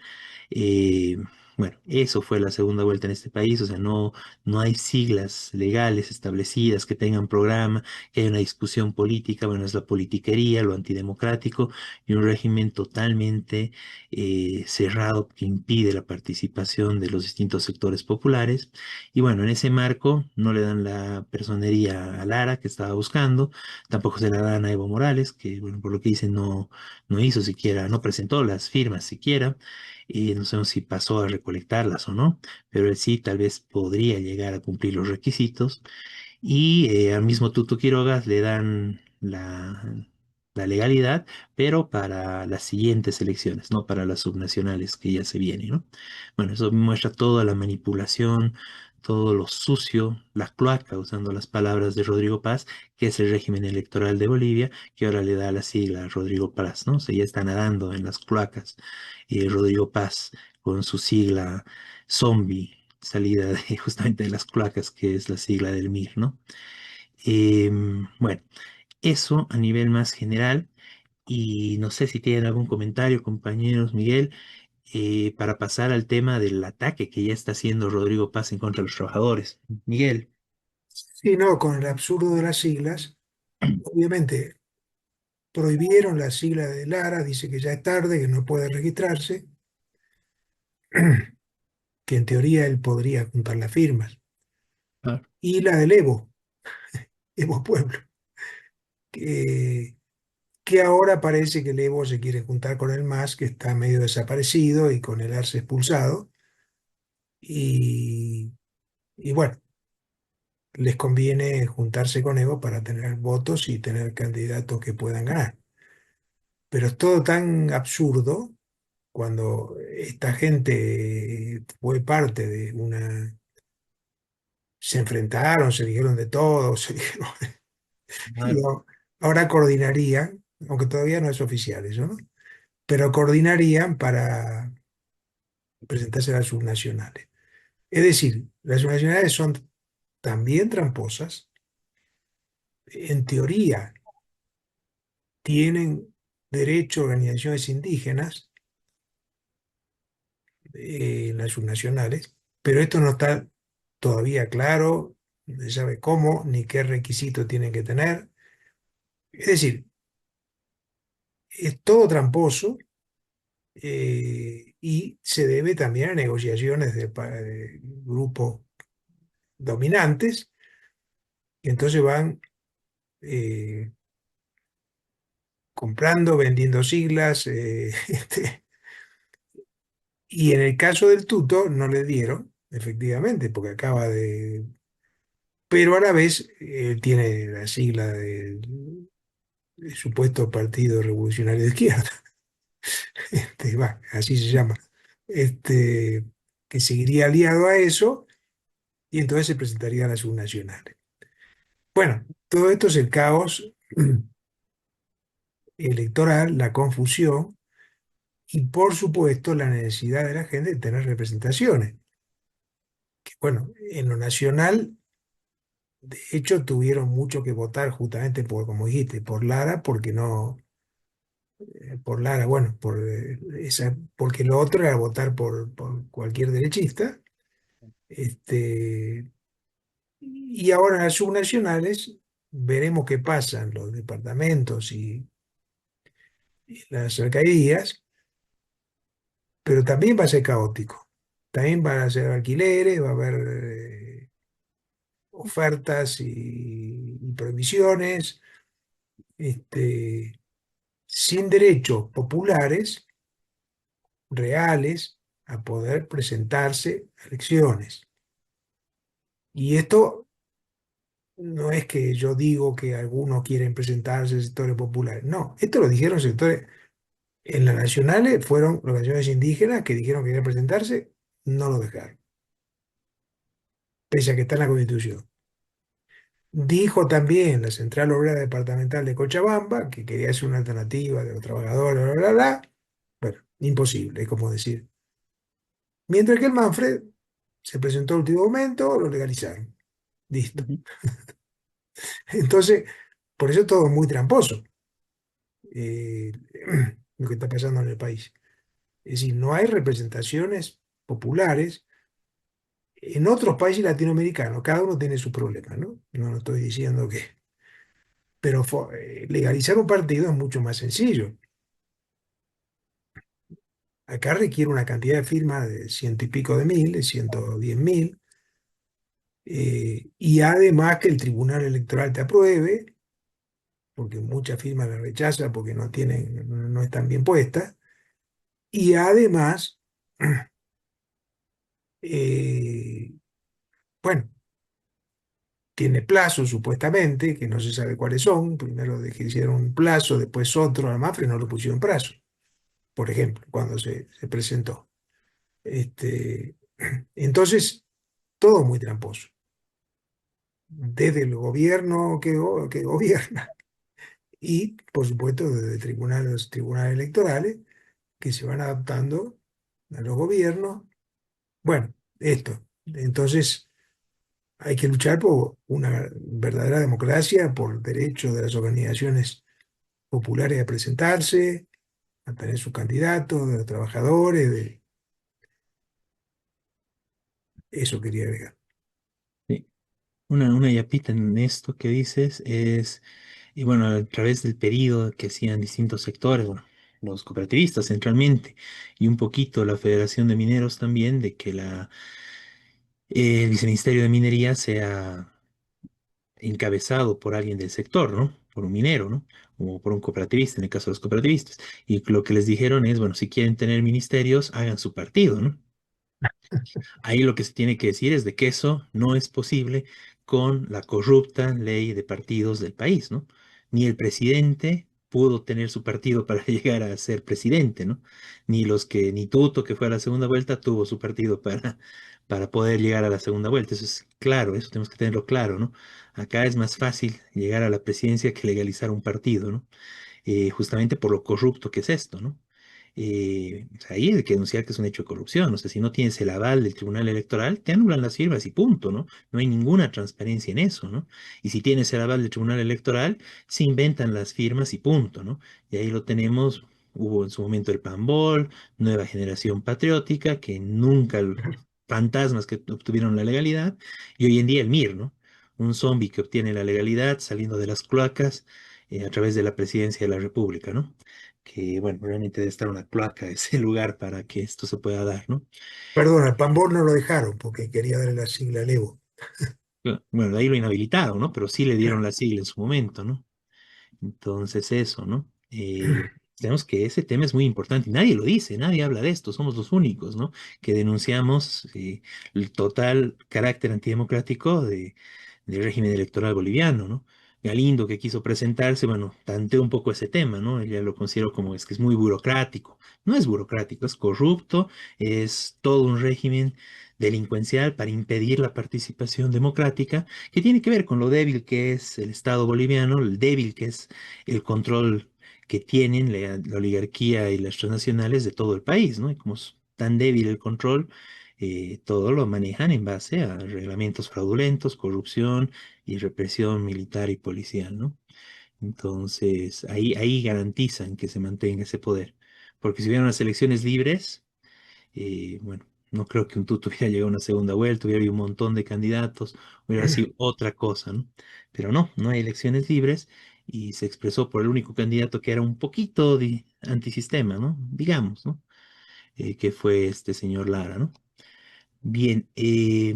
B: Eh, bueno, eso fue la segunda vuelta en este país, o sea, no hay siglas legales establecidas que tengan programa, que haya una discusión política, bueno, es la politiquería, lo antidemocrático y un régimen totalmente cerrado que impide la participación de los distintos sectores populares. Y bueno, en ese marco no le dan la personería a Lara que estaba buscando, tampoco se la dan a Evo Morales, que bueno, por lo que dicen no hizo siquiera, no presentó las firmas siquiera, y no sabemos si pasó a recolectarlas o no, pero él sí tal vez podría llegar a cumplir los requisitos. Y al mismo Tuto Quiroga le dan la legalidad, pero para las siguientes elecciones, no para las subnacionales que ya se vienen, ¿no? Bueno, eso muestra toda la manipulación, todo lo sucio, la cloaca, usando las palabras de Rodrigo Paz, que es el régimen electoral de Bolivia, que ahora le da la sigla a Rodrigo Paz, ¿no? O sea, ya está nadando en las cloacas. Rodrigo Paz con su sigla zombie, salida de, justamente de las cloacas, que es la sigla del MIR, ¿no? Bueno, eso a nivel más general. Y no sé si tienen algún comentario, compañeros, Miguel, para pasar al tema del ataque que ya está haciendo Rodrigo Paz en contra de los trabajadores. Miguel.
D: Sí, no, con el absurdo de las siglas, obviamente prohibieron la sigla de Lara, dice que ya es tarde, que no puede registrarse, que en teoría él podría juntar las firmas.
B: Ah,
D: Y la del Evo, Evo Pueblo, que ahora parece que el Evo se quiere juntar con el MAS, que está medio desaparecido, y con el Arce expulsado. Y, y bueno, les conviene juntarse con Evo para tener votos y tener candidatos que puedan ganar. Pero es todo tan absurdo cuando esta gente fue parte de una... Se enfrentaron, se dijeron de todo, se dijeron, y
B: claro.
D: ahora coordinarían, aunque todavía no es oficial eso, ¿no? Pero coordinarían para presentarse a las subnacionales. Es decir, las subnacionales son también tramposas, en teoría tienen derecho a organizaciones indígenas, las subnacionales, pero esto no está todavía claro, no se sabe cómo ni qué requisitos tienen que tener. Es decir, es todo tramposo, y se debe también a negociaciones de grupos dominantes, y entonces van eh, comprando, vendiendo siglas, y en el caso del tuto no le dieron, efectivamente, porque acaba de... Pero a la vez tiene la sigla del supuesto Partido Revolucionario de Izquierda, así se llama, este, que seguiría aliado a eso, y entonces se presentaría a las subnacionales. Bueno, todo esto es el caos electoral, la confusión y por supuesto la necesidad de la gente de tener representaciones. Que, bueno, en lo nacional, de hecho, tuvieron mucho que votar justamente por, como dijiste, por Lara, porque no, por Lara, bueno, porque lo otro era votar por cualquier derechista. Este, y ahora en las subnacionales veremos qué pasa en los departamentos y las alcaldías, pero también va a ser caótico. También van a ser alquileres, va a haber ofertas y prohibiciones, sin derechos populares reales a poder presentarse a elecciones. Y esto No es que yo digo que algunos quieren presentarse en sectores populares. No, esto lo dijeron sectores. En las nacionales fueron las naciones indígenas que dijeron que querían presentarse, no lo dejaron, pese a que está en la Constitución. Dijo también la Central Obrera Departamental de Cochabamba que quería hacer una alternativa de los trabajadores, bla, bla, bla. Bueno, imposible, es como decir. Mientras que el Manfred se presentó al último momento, lo legalizaron. Listo.
B: Ujú.
D: Entonces, por eso todo es muy tramposo, eh, lo que está pasando en el país. Es decir, no hay representaciones populares. En otros países latinoamericanos, cada uno tiene su problema, ¿no? No estoy diciendo que. Pero legalizar un partido es mucho más sencillo. Acá requiere una cantidad de firmas de ciento y pico de mil, de 110.000, y además que el Tribunal Electoral te apruebe, porque muchas firmas la rechazan porque no tienen, no están bien puestas, y además, eh, bueno, tiene plazos supuestamente, que no se sabe cuáles son. Primero de que hicieron un plazo, después otro. A Mafre no le pusieron plazo, por ejemplo, cuando se presentó. Este, entonces, todo muy tramposo. Desde el gobierno que gobierna y, por supuesto, desde los tribunales electorales que se van adaptando a los gobiernos. Bueno, esto. Entonces, hay que luchar por una verdadera democracia, por el derecho de las organizaciones populares a presentarse, a tener sus candidatos, de los trabajadores, de eso quería agregar.
B: Sí. Una yapita en esto que dices es, y bueno, a través del pedido que hacían distintos sectores, bueno, los cooperativistas centralmente, y un poquito la Federación de Mineros también, de que el Viceministerio de Minería sea encabezado por alguien del sector, ¿no? Por un minero, ¿no? O por un cooperativista, en el caso de los cooperativistas. Y lo que les dijeron es, bueno, si quieren tener ministerios, hagan su partido, ¿no? Ahí lo que se tiene que decir es de que eso no es posible con la corrupta ley de partidos del país, ¿no? Ni el presidente pudo tener su partido para llegar a ser presidente, ¿no? Ni Tuto, que fue a la segunda vuelta, tuvo su partido para poder llegar a la segunda vuelta. Eso es claro, eso tenemos que tenerlo claro, ¿no? Acá es más fácil llegar a la presidencia que legalizar un partido, ¿no? Justamente por lo corrupto que es esto, ¿no? O sea, ahí hay que denunciar que es un hecho de corrupción. O sea, si no tienes el aval del Tribunal Electoral, te anulan las firmas y punto, ¿no? No hay ninguna transparencia en eso, ¿no? Y si tienes el aval del Tribunal Electoral, se inventan las firmas y punto, ¿no? Y ahí lo tenemos. Hubo en su momento el PAMBOL, Nueva Generación Patriótica, que nunca, fantasmas que obtuvieron la legalidad, y hoy en día el MIR, ¿no? Un zombie que obtiene la legalidad saliendo de las cloacas a través de la presidencia de la República, ¿no? Que, bueno, realmente debe estar una cloaca ese lugar para que esto se pueda dar, ¿no?
D: Perdón, al Pambor no lo dejaron porque quería darle la sigla al Evo.
B: Bueno, de ahí lo inhabilitaron, ¿no? Pero sí le dieron la sigla en su momento, ¿no? Entonces eso, ¿no? Tenemos que ese tema es muy importante y nadie lo dice, nadie habla de esto, somos los únicos, ¿no? Que denunciamos el total carácter antidemocrático del régimen electoral boliviano, ¿no? Galindo que quiso presentarse, bueno, tanteó un poco ese tema, ¿no? Ella lo considero como es que es muy burocrático. No es burocrático, es corrupto, es todo un régimen delincuencial para impedir la participación democrática que tiene que ver con lo débil que es el Estado boliviano, el débil que es el control que tienen la oligarquía y las transnacionales de todo el país, ¿no? Y como es tan débil el control, todo lo manejan en base a reglamentos fraudulentos, corrupción y represión militar y policial, ¿no? Entonces, ahí garantizan que se mantenga ese poder. Porque si hubieran unas elecciones libres, bueno, no creo que un tuto hubiera llegado a una segunda vuelta, hubiera habido un montón de candidatos, hubiera sido otra cosa, ¿no? Pero no, no hay elecciones libres y se expresó por el único candidato que era un poquito de antisistema, ¿no? Digamos, ¿no? Que fue este señor Lara, ¿no? Bien, y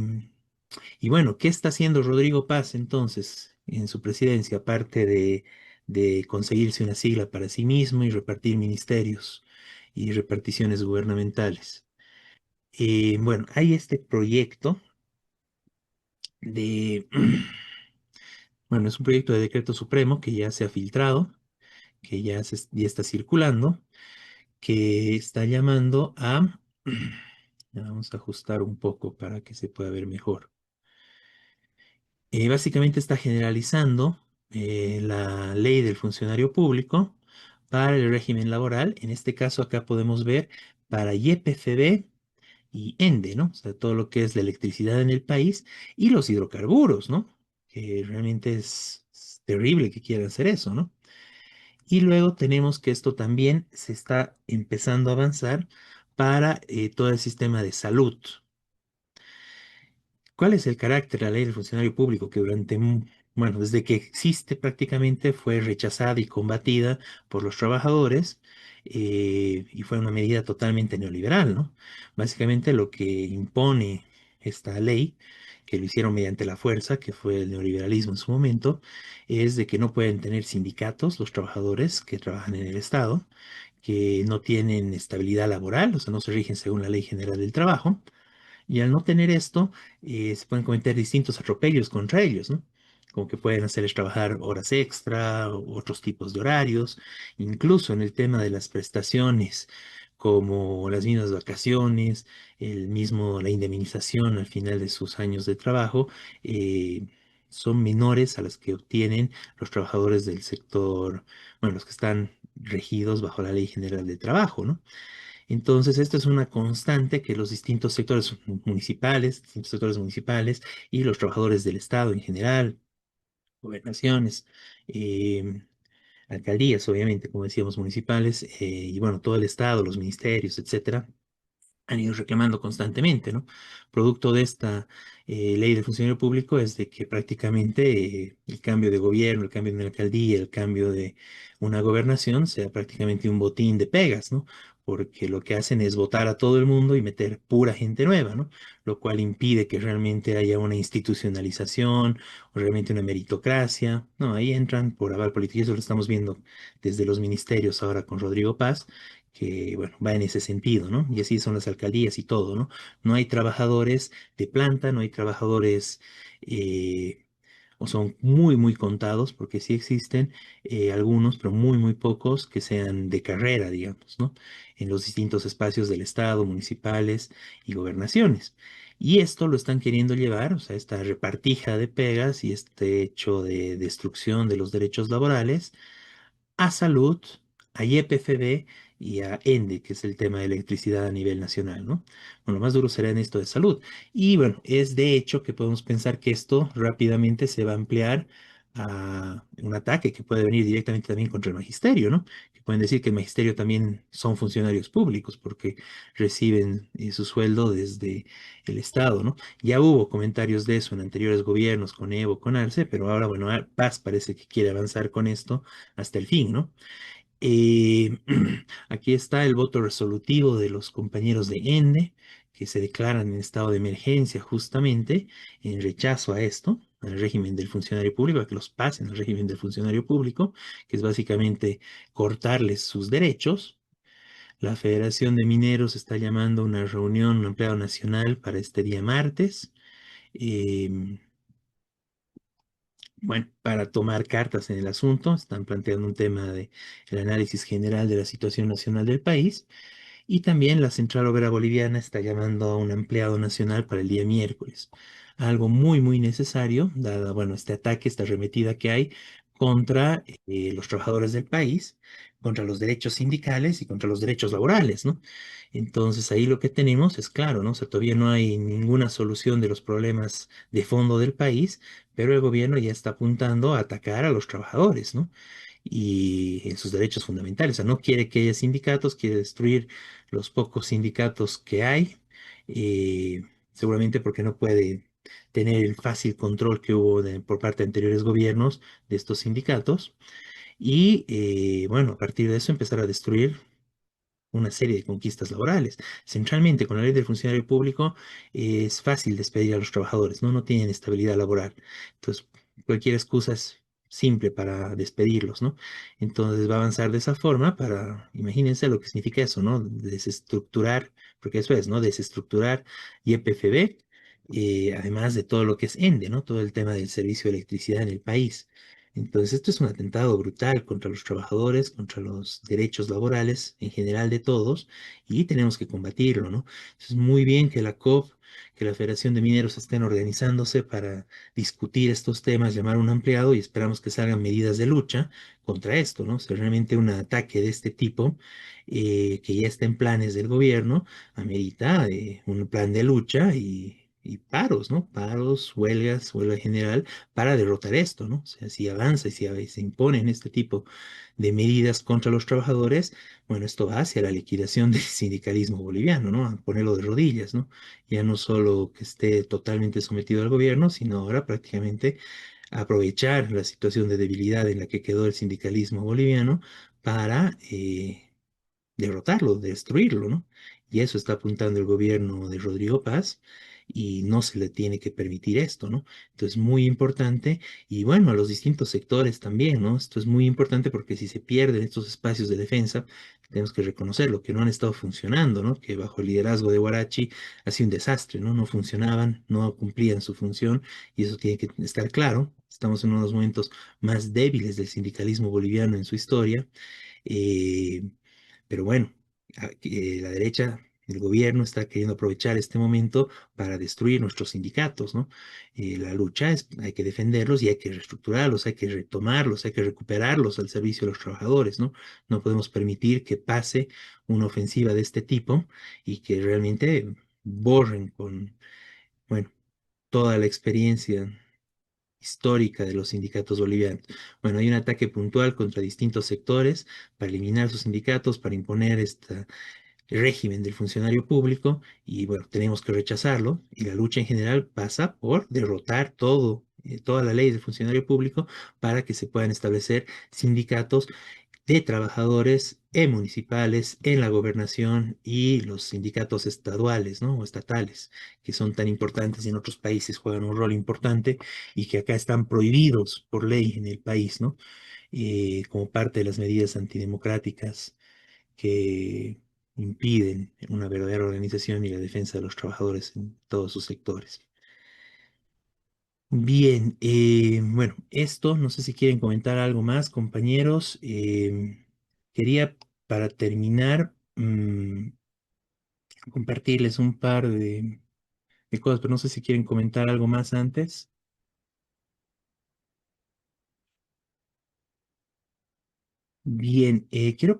B: bueno, ¿qué está haciendo Rodrigo Paz entonces en su presidencia, aparte de conseguirse una sigla para sí mismo y repartir ministerios y reparticiones gubernamentales? Bueno, hay este proyecto de, Bueno, es un proyecto de decreto supremo que ya se ha filtrado, que ya está circulando, que está llamando a... Ya vamos a ajustar un poco para que se pueda ver mejor. Básicamente está generalizando la ley del funcionario público para el régimen laboral. En este caso acá podemos ver para YPFB y ENDE, ¿no? O sea, todo lo que es la electricidad en el país y los hidrocarburos, ¿no? Que realmente es terrible que quieran hacer eso, ¿no? Y luego tenemos que esto también se está empezando a avanzar para todo el sistema de salud. ¿Cuál es el carácter de la ley del funcionario público que bueno, desde que existe prácticamente fue rechazada y combatida por los trabajadores y fue una medida totalmente neoliberal, ¿no? Básicamente lo que impone esta ley, que lo hicieron mediante la fuerza, que fue el neoliberalismo en su momento, es de que no pueden tener sindicatos los trabajadores que trabajan en el Estado, que no tienen estabilidad laboral, o sea, no se rigen según la Ley General del Trabajo y al no tener esto, se pueden cometer distintos atropellos contra ellos, ¿no? Como que pueden hacerles trabajar horas extra, o otros tipos de horarios, incluso en el tema de las prestaciones, como las mismas vacaciones, la indemnización al final de sus años de trabajo, eh, son menores a las que obtienen los trabajadores del sector, bueno, los que están regidos bajo la Ley General de Trabajo, ¿no? Entonces, esto es una constante que los distintos sectores municipales y los trabajadores del Estado en general, gobernaciones, em, alcaldías, obviamente, como decíamos, municipales, y bueno, todo el Estado, los ministerios, etcétera, han ido reclamando constantemente, ¿no? Producto de esta ley de funcionario público es de que prácticamente el cambio de gobierno, el cambio de una alcaldía, el cambio de una gobernación sea prácticamente un botín de pegas, ¿no? Porque lo que hacen es votar a todo el mundo y meter pura gente nueva, ¿no? Lo cual impide que realmente haya una institucionalización o realmente una meritocracia. No, ahí entran por aval político. Y eso lo estamos viendo desde los ministerios ahora con Rodrigo Paz que, bueno, va en ese sentido, ¿no? Y así son las alcaldías y todo, ¿no? No hay trabajadores de planta, no hay trabajadores, o son muy, muy contados, porque sí existen algunos, pero muy, muy pocos que sean de carrera, digamos, ¿no? En los distintos espacios del Estado, municipales y gobernaciones. Y esto lo están queriendo llevar, o sea, esta repartija de pegas y este hecho de destrucción de los derechos laborales a salud, a YPFB y a ENDE, que es el tema de electricidad a nivel nacional, ¿no? Bueno, lo más duro será en esto de salud. Y bueno, es de hecho que podemos pensar que esto rápidamente se va a ampliar a un ataque que puede venir directamente también contra el magisterio, ¿no? Que pueden decir que el magisterio también son funcionarios públicos porque reciben su sueldo desde el Estado, ¿no? Ya hubo comentarios de eso en anteriores gobiernos con Evo, con Arce, pero ahora, bueno, Paz parece que quiere avanzar con esto hasta el fin, ¿no? Eh, Aquí está el voto resolutivo de los compañeros de ENDE, que se declaran en estado de emergencia justamente en rechazo a esto, al régimen del funcionario público, a que los pasen al régimen del funcionario público, que es básicamente cortarles sus derechos. La Federación de Mineros está llamando a una reunión, un empleado nacional para este día martes. em, Bueno, para tomar cartas en el asunto, están planteando un tema de el análisis general de la situación nacional del país y también la Central Obrera Boliviana está llamando a un empleado nacional para el día miércoles. Algo muy, muy necesario, dada, bueno, este ataque, esta arremetida que hay contra los trabajadores del país, contra los derechos sindicales y contra los derechos laborales, ¿no? Entonces ahí lo que tenemos es claro, ¿no? O sea, todavía no hay ninguna solución de los problemas de fondo del país, pero el gobierno ya está apuntando a atacar a los trabajadores, ¿no? Y en sus derechos fundamentales. O sea, no quiere que haya sindicatos, quiere destruir los pocos sindicatos que hay, seguramente porque no puede tener el fácil control que hubo por parte de anteriores gobiernos de estos sindicatos. Y bueno, a partir de eso empezar a destruir una serie de conquistas laborales. Centralmente, con la ley del funcionario público es fácil despedir a los trabajadores, ¿no? No tienen estabilidad laboral. Entonces, cualquier excusa es simple para despedirlos, ¿no? Entonces va a avanzar de esa forma para, imagínense lo que significa eso, ¿no? Desestructurar, porque eso es, ¿no? Desestructurar YPFB además de todo lo que es ENDE, ¿no? Todo el tema del servicio de electricidad en el país. Entonces, esto es un atentado brutal contra los trabajadores, contra los derechos laborales en general de todos, y tenemos que combatirlo, ¿no? Es muy bien que la COP, que la Federación de Mineros estén organizándose para discutir estos temas, llamar a un ampliado y esperamos que salgan medidas de lucha contra esto, ¿no? Si realmente un ataque de este tipo, que ya está en planes del gobierno, amerita un plan de lucha y paros, ¿no? Paros, huelgas, huelga general para derrotar esto, ¿no? O sea, si avanza y si se imponen este tipo de medidas contra los trabajadores, bueno, esto va hacia la liquidación del sindicalismo boliviano, ¿no? A ponerlo de rodillas, ¿no? Ya no solo que esté totalmente sometido al gobierno, sino ahora prácticamente aprovechar la situación de debilidad en la que quedó el sindicalismo boliviano para derrotarlo, destruirlo, ¿no? Y eso está apuntando el gobierno de Rodrigo Paz y no se le tiene que permitir esto, ¿no? Entonces, muy importante y bueno, a los distintos sectores también, ¿no? Esto es muy importante porque si se pierden estos espacios de defensa, tenemos que reconocerlo, que no han estado funcionando, ¿no? Que bajo el liderazgo de Huarachi ha sido un desastre, ¿no? No funcionaban, no cumplían su función y eso tiene que estar claro. Estamos en uno de los momentos más débiles del sindicalismo boliviano en su historia. Eh, pero bueno, la derecha, el gobierno está queriendo aprovechar este momento para destruir nuestros sindicatos, ¿no? La lucha es, hay que defenderlos y hay que reestructurarlos, hay que retomarlos, hay que recuperarlos al servicio de los trabajadores, ¿no? No podemos permitir que pase una ofensiva de este tipo y que realmente borren con, bueno, toda la experiencia histórica de los sindicatos bolivianos. Bueno, hay un ataque puntual contra distintos sectores para eliminar sus sindicatos, para imponer este régimen del funcionario público y bueno, tenemos que rechazarlo y la lucha en general pasa por derrotar todo. Toda la ley del funcionario público para que se puedan establecer sindicatos de trabajadores municipales en la gobernación y los sindicatos estaduales, ¿no? O estatales, que son tan importantes y en otros países juegan un rol importante y que acá están prohibidos por ley en el país, ¿no? Como parte de las medidas antidemocráticas que impiden una verdadera organización y la defensa de los trabajadores en todos sus sectores. Bien, bueno, esto, no sé si quieren comentar algo más, compañeros. Quería, para terminar, compartirles un par de cosas, pero no sé si quieren comentar algo más antes. Bien, quiero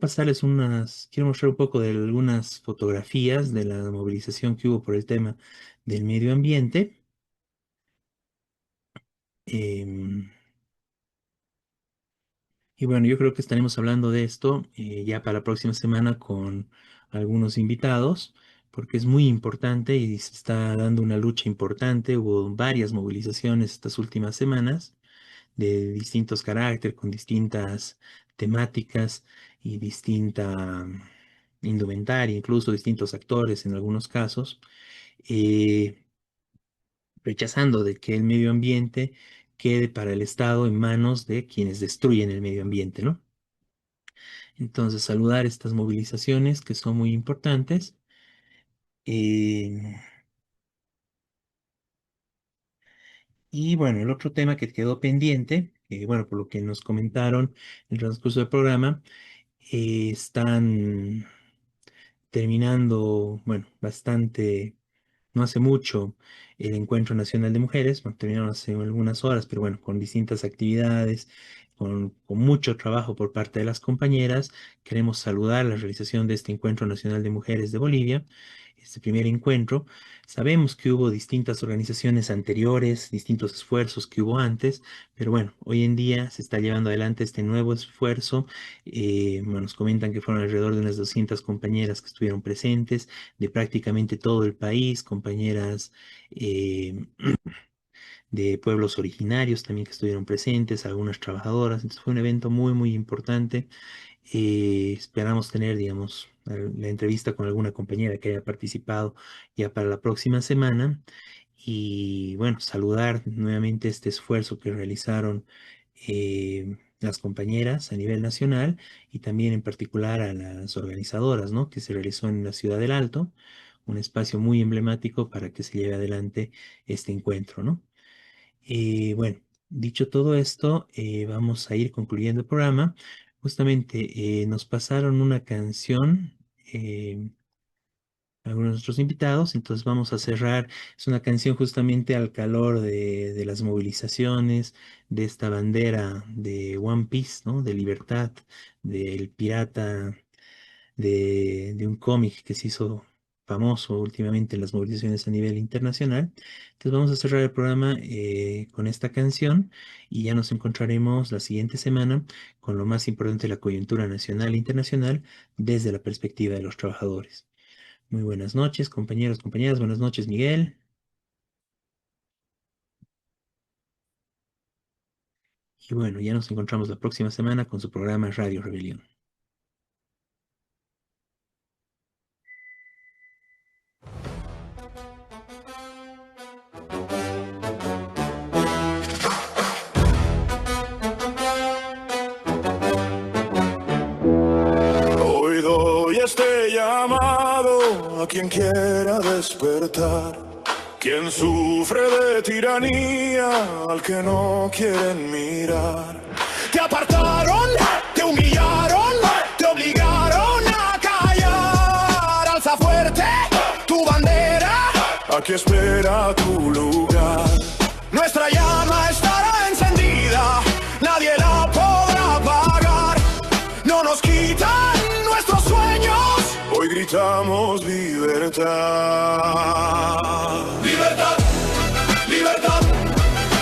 B: mostrar un poco de algunas fotografías de la movilización que hubo por el tema del medio ambiente. Em, Y bueno, yo creo que estaremos hablando de esto ya para la próxima semana con algunos invitados, porque es muy importante y se está dando una lucha importante. Hubo varias movilizaciones estas últimas semanas de distintos caracteres, con distintas temáticas y distinta indumentaria, incluso distintos actores en algunos casos, eh, rechazando de que el medio ambiente quede para el Estado en manos de quienes destruyen el medio ambiente, ¿no? Entonces, saludar estas movilizaciones que son muy importantes. Eh, y bueno, el otro tema que quedó pendiente, bueno, por lo que nos comentaron en el transcurso del programa, están terminando, bueno, bastante, no hace mucho, el Encuentro Nacional de Mujeres, bueno, terminaron hace algunas horas, pero bueno, con distintas actividades, con mucho trabajo por parte de las compañeras. Queremos saludar la realización de este Encuentro Nacional de Mujeres de Bolivia, este primer encuentro. Sabemos que hubo distintas organizaciones anteriores, distintos esfuerzos que hubo antes, pero bueno, hoy en día se está llevando adelante este nuevo esfuerzo. Bueno, nos comentan que fueron alrededor de unas 200 compañeras que estuvieron presentes de prácticamente todo el país, compañeras eh, de pueblos originarios también que estuvieron presentes, algunas trabajadoras. Entonces fue un evento muy, muy importante. Esperamos tener, digamos, la entrevista con alguna compañera que haya participado ya para la próxima semana. Y bueno, saludar nuevamente este esfuerzo que realizaron las compañeras a nivel nacional y también en particular a las organizadoras, ¿no? Que se realizó en la Ciudad del Alto, un espacio muy emblemático para que se lleve adelante este encuentro, ¿no? Bueno, dicho todo esto, vamos a ir concluyendo el programa. Justamente nos pasaron una canción, algunos de nuestros invitados, entonces vamos a cerrar. Es una canción justamente al calor de las movilizaciones, de esta bandera de One Piece, ¿no? De libertad, del pirata de un cómic que se hizo famoso últimamente en las movilizaciones a nivel internacional. Entonces vamos a cerrar el programa con esta canción y ya nos encontraremos la siguiente semana con lo más importante de la coyuntura nacional e internacional desde la perspectiva de los trabajadores. Muy buenas noches, compañeros, compañeras. Buenas noches, Miguel. Y bueno, ya nos encontramos la próxima semana con su programa Radio Rebelión.
F: Hoy doy este llamado a quien quiera despertar, quien sufre de tiranía, al que no quieren mirar. Te apartaron, te humillaron, te obligaron a callar. Alza fuerte tu bandera, aquí espera tu lugar. Nuestra llama estará encendida, nadie la podrá apagar. No nos quitan nuestros sueños, hoy gritamos libertad. Libertad, libertad,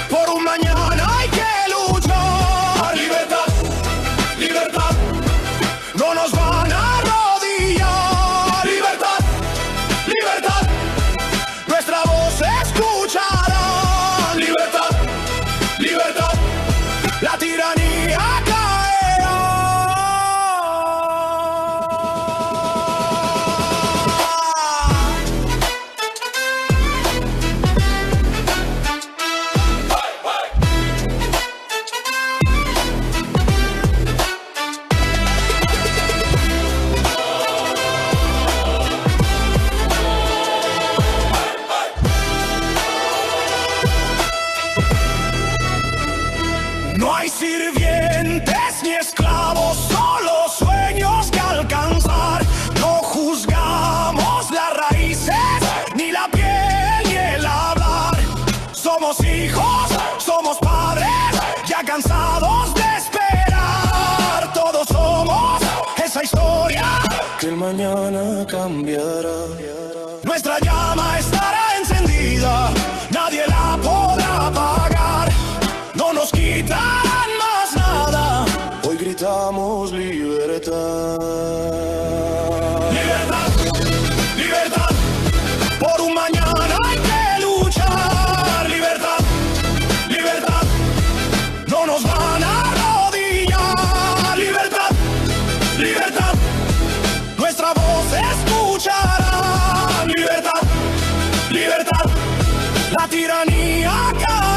F: por un mañana hay que luchar. Libertad, libertad, no nos van a arrodillar. Libertad, libertad, nuestra voz se escuchará. Libertad, libertad, la tiranía caerá. No hay sirvientes ni esclavos, solo sueños que alcanzar. No juzgamos las raíces, ni la piel, ni el hablar. Somos hijos, somos padres, ya cansados de esperar. Todos somos esa historia que el mañana cambiará. Nuestra llama estará encendida, nadie la podrá apagar. No nos quitarán más nada, hoy gritamos libertad. Libertad, libertad, por un mañana hay que luchar. Libertad, libertad, no nos van a arrodillar. Libertad, libertad, nuestra voz se escuchará. Libertad, libertad, la tiranía caerá.